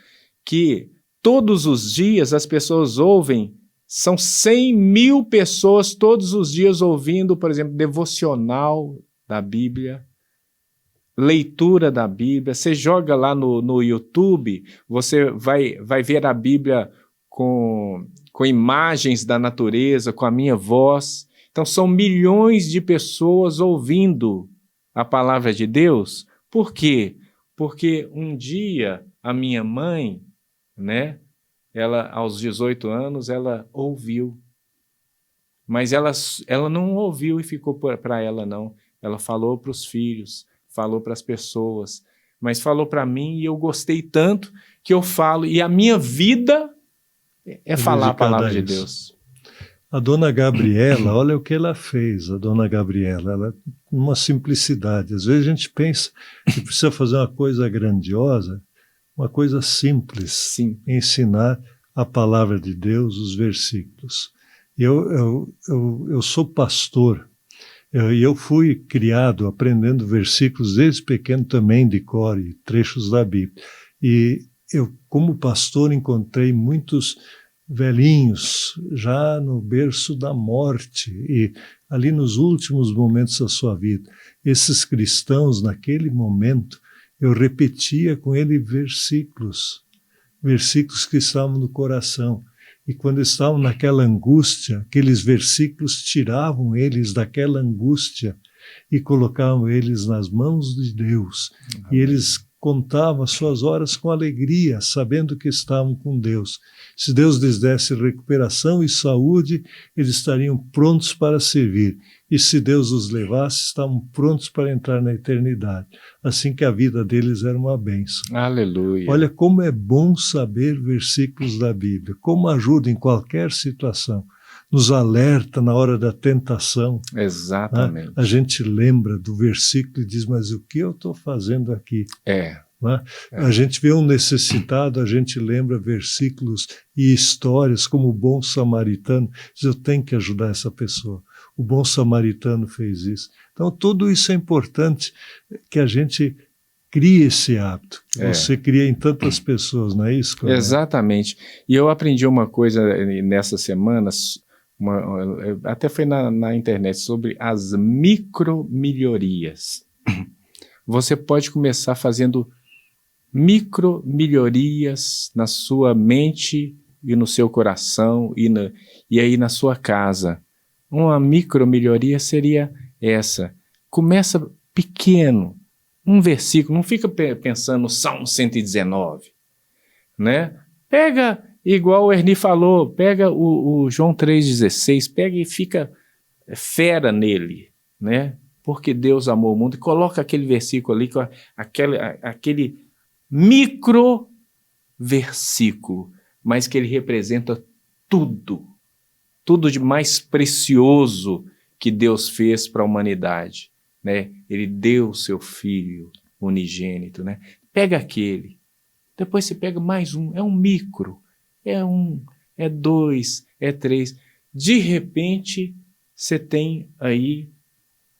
que todos os dias as pessoas ouvem, são 100 mil pessoas todos os dias ouvindo, por exemplo, devocional da Bíblia, leitura da Bíblia. Você joga lá no YouTube, você vai ver a Bíblia com imagens da natureza, com a minha voz. Então são milhões de pessoas ouvindo a palavra de Deus. Por quê? Porque um dia a minha mãe, né, ela aos 18 anos, ela ouviu. Mas ela não ouviu e ficou para ela, não. Ela falou para os filhos, falou para as pessoas, mas falou para mim e eu gostei tanto que eu falo. E a minha vida é falar a palavra de Deus. A dona Gabriela, olha o que ela fez, a dona Gabriela, ela, uma simplicidade. Às vezes a gente pensa que precisa fazer uma coisa grandiosa, uma coisa simples, Sim. Ensinar a palavra de Deus, os versículos. Eu sou pastor, e eu fui criado aprendendo versículos desde pequeno também de cor e trechos da Bíblia. E eu, como pastor, encontrei muitos velhinhos já no berço da morte e ali nos últimos momentos da sua vida. Esses cristãos, naquele momento, eu repetia com ele versículos que estavam no coração. E quando estavam naquela angústia, aqueles versículos tiravam eles daquela angústia e colocavam eles nas mãos de Deus. Amém. E eles contavam as suas horas com alegria, sabendo que estavam com Deus. Se Deus lhes desse recuperação e saúde, eles estariam prontos para servir. E se Deus os levasse, estavam prontos para entrar na eternidade. Assim que a vida deles era uma bênção. Aleluia. Olha como é bom saber versículos da Bíblia, como ajuda em qualquer situação. Nos alerta na hora da tentação. Exatamente. Né? A gente lembra do versículo e diz, mas o que eu estou fazendo aqui? Né? A gente vê um necessitado, a gente lembra versículos e histórias como o bom samaritano. Diz, eu tenho que ajudar essa pessoa. O bom samaritano fez isso. Então, tudo isso é importante que a gente crie esse hábito. Você cria em tantas pessoas, não é isso? Cornélio? Exatamente. E eu aprendi uma coisa nessas semanas, até foi na internet, sobre as micro-melhorias. Você pode começar fazendo micro-melhorias na sua mente e no seu coração e aí na sua casa. Uma micro-melhoria seria essa. Começa pequeno, um versículo, não fica pensando no Salmo 119, né? Pega, igual o Ernie falou, pega o João 3,16, pega e fica fera nele, né? Porque Deus amou o mundo, e coloca aquele versículo ali, aquele micro versículo, mas que ele representa tudo de mais precioso que Deus fez para a humanidade, né? Ele deu o seu Filho unigênito, né? Pega aquele, depois você pega mais um, é um micro, é um, é dois, é três. De repente, você tem aí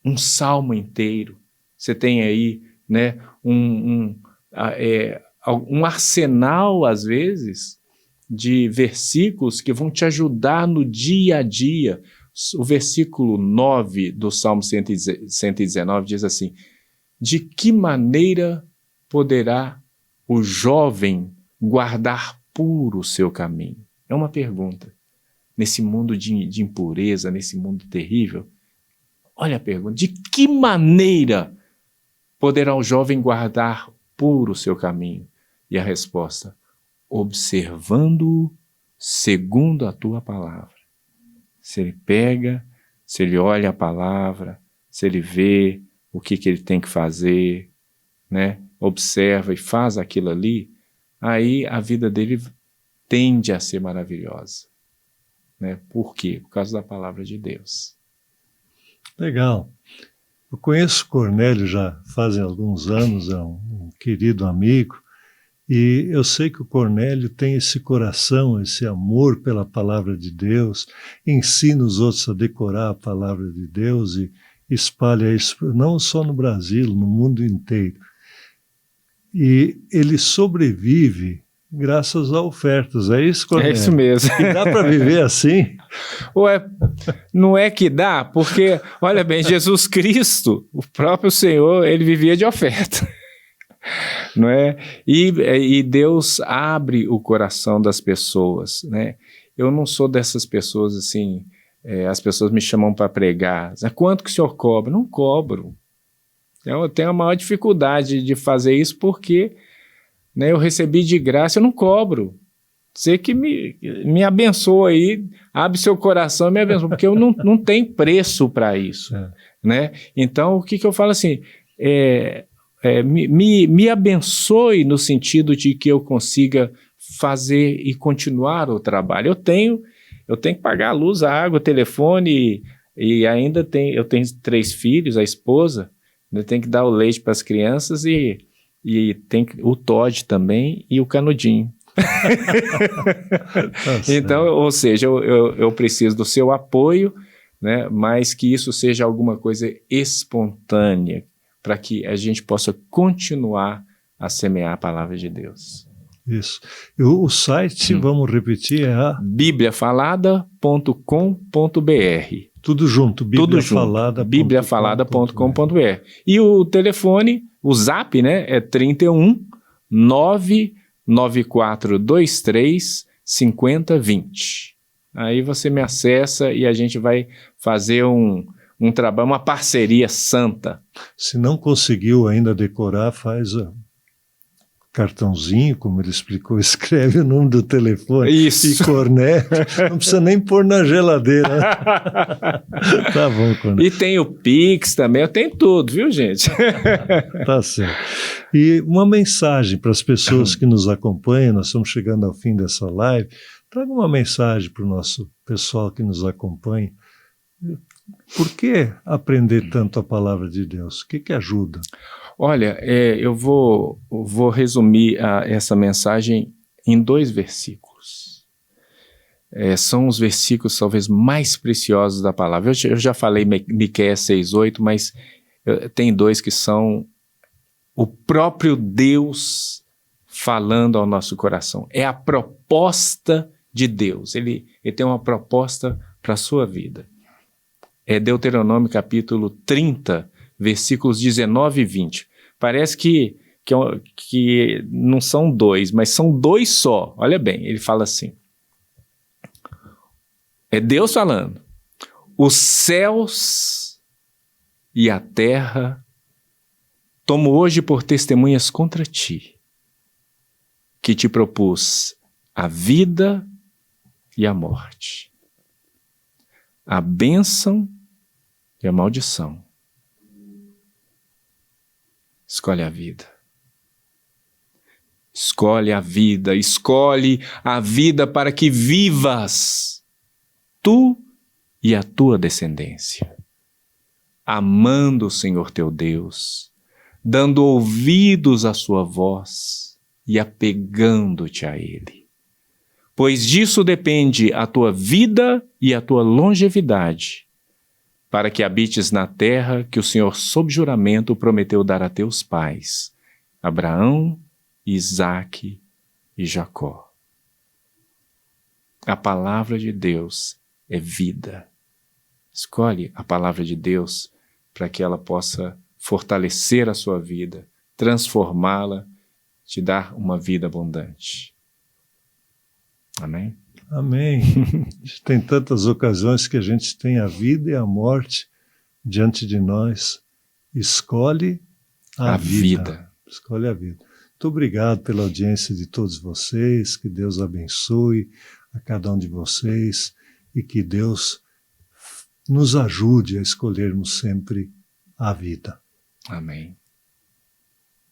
um salmo inteiro, você tem aí, né, um arsenal, às vezes, de versículos que vão te ajudar no dia a dia. O versículo 9 do Salmo 119 diz assim: de que maneira poderá o jovem guardar puro o seu caminho? É uma pergunta. Nesse mundo de impureza, nesse mundo terrível, olha a pergunta: de que maneira poderá o jovem guardar puro o seu caminho? E a resposta: observando-o segundo a tua palavra. Se ele pega, se ele olha a palavra, se ele vê o que ele tem que fazer, né? Observa e faz aquilo ali, aí a vida dele tende a ser maravilhosa. Né? Por quê? Por causa da palavra de Deus. Legal. Eu conheço o Cornélio já fazem alguns anos, é um querido amigo, e eu sei que o Cornélio tem esse coração, esse amor pela palavra de Deus, ensina os outros a decorar a palavra de Deus e espalha isso não só no Brasil, no mundo inteiro. E ele sobrevive graças a ofertas, é isso, Cornélio? É isso mesmo. E dá para viver assim? Ué, não é que dá, porque, olha bem, Jesus Cristo, o próprio Senhor, ele vivia de oferta. Não é? E Deus abre o coração das pessoas, né? Eu não sou dessas pessoas assim, as pessoas me chamam para pregar. Quanto que o senhor cobra? Não cobro. Eu tenho a maior dificuldade de fazer isso porque, né, eu recebi de graça, eu não cobro. Você que me abençoa aí, abre seu coração e me abençoa, porque eu não tenho preço para isso. Né? Então, o que eu falo assim, me abençoe no sentido de que eu consiga fazer e continuar o trabalho. Eu tenho que pagar a luz, a água, o telefone e ainda eu tenho 3 filhos, a esposa, eu tenho que dar o leite para as crianças e tem o Todd também e o canudinho. Então, ou seja, eu preciso do seu apoio, né, mas que isso seja alguma coisa espontânea para que a gente possa continuar a semear a palavra de Deus. Isso. O site, vamos repetir, é bibliafalada.com.br. Tudo junto, bibliafalada.com.br. E o telefone, o zap, né, é 31 99423 5020. Aí você me acessa e a gente vai fazer um trabalho, uma parceria santa. Se não conseguiu ainda decorar, faz cartãozinho, como ele explicou, escreve o número do telefone e cornete, não precisa nem pôr na geladeira. Tá bom, cornete. E tem o Pix também, eu tenho tudo, viu, gente? Tá certo. E uma mensagem para as pessoas que nos acompanham, nós estamos chegando ao fim dessa live, traga uma mensagem para o nosso pessoal que nos acompanha. Por que aprender tanto a palavra de Deus? O que ajuda? Olha, eu vou resumir essa mensagem em 2 versículos. São os versículos talvez mais preciosos da palavra. Eu já falei Miqueias 6:8, mas tem 2 que são o próprio Deus falando ao nosso coração. É a proposta de Deus. Ele tem uma proposta para a sua vida. É Deuteronômio capítulo 30, versículos 19 e 20. Parece que não são 2, mas são 2 só. Olha bem, ele fala assim. É Deus falando. Os céus e a terra tomo hoje por testemunhas contra ti, que te propus a vida e a morte, a bênção e a maldição. Escolhe a vida. Escolhe a vida. Escolhe a vida para que vivas, tu e a tua descendência, amando o Senhor teu Deus, dando ouvidos à sua voz e apegando-te a Ele. Pois disso depende a tua vida e a tua longevidade, para que habites na terra que o Senhor, sob juramento, prometeu dar a teus pais, Abraão, Isaque e Jacó. A palavra de Deus é vida. Escolhe a palavra de Deus para que ela possa fortalecer a sua vida, transformá-la, te dar uma vida abundante. Amém? Amém. Tem tantas ocasiões que a gente tem a vida e a morte diante de nós. Escolhe a vida. Escolhe a vida. Muito obrigado pela audiência de todos vocês. Que Deus abençoe a cada um de vocês e que Deus nos ajude a escolhermos sempre a vida. Amém.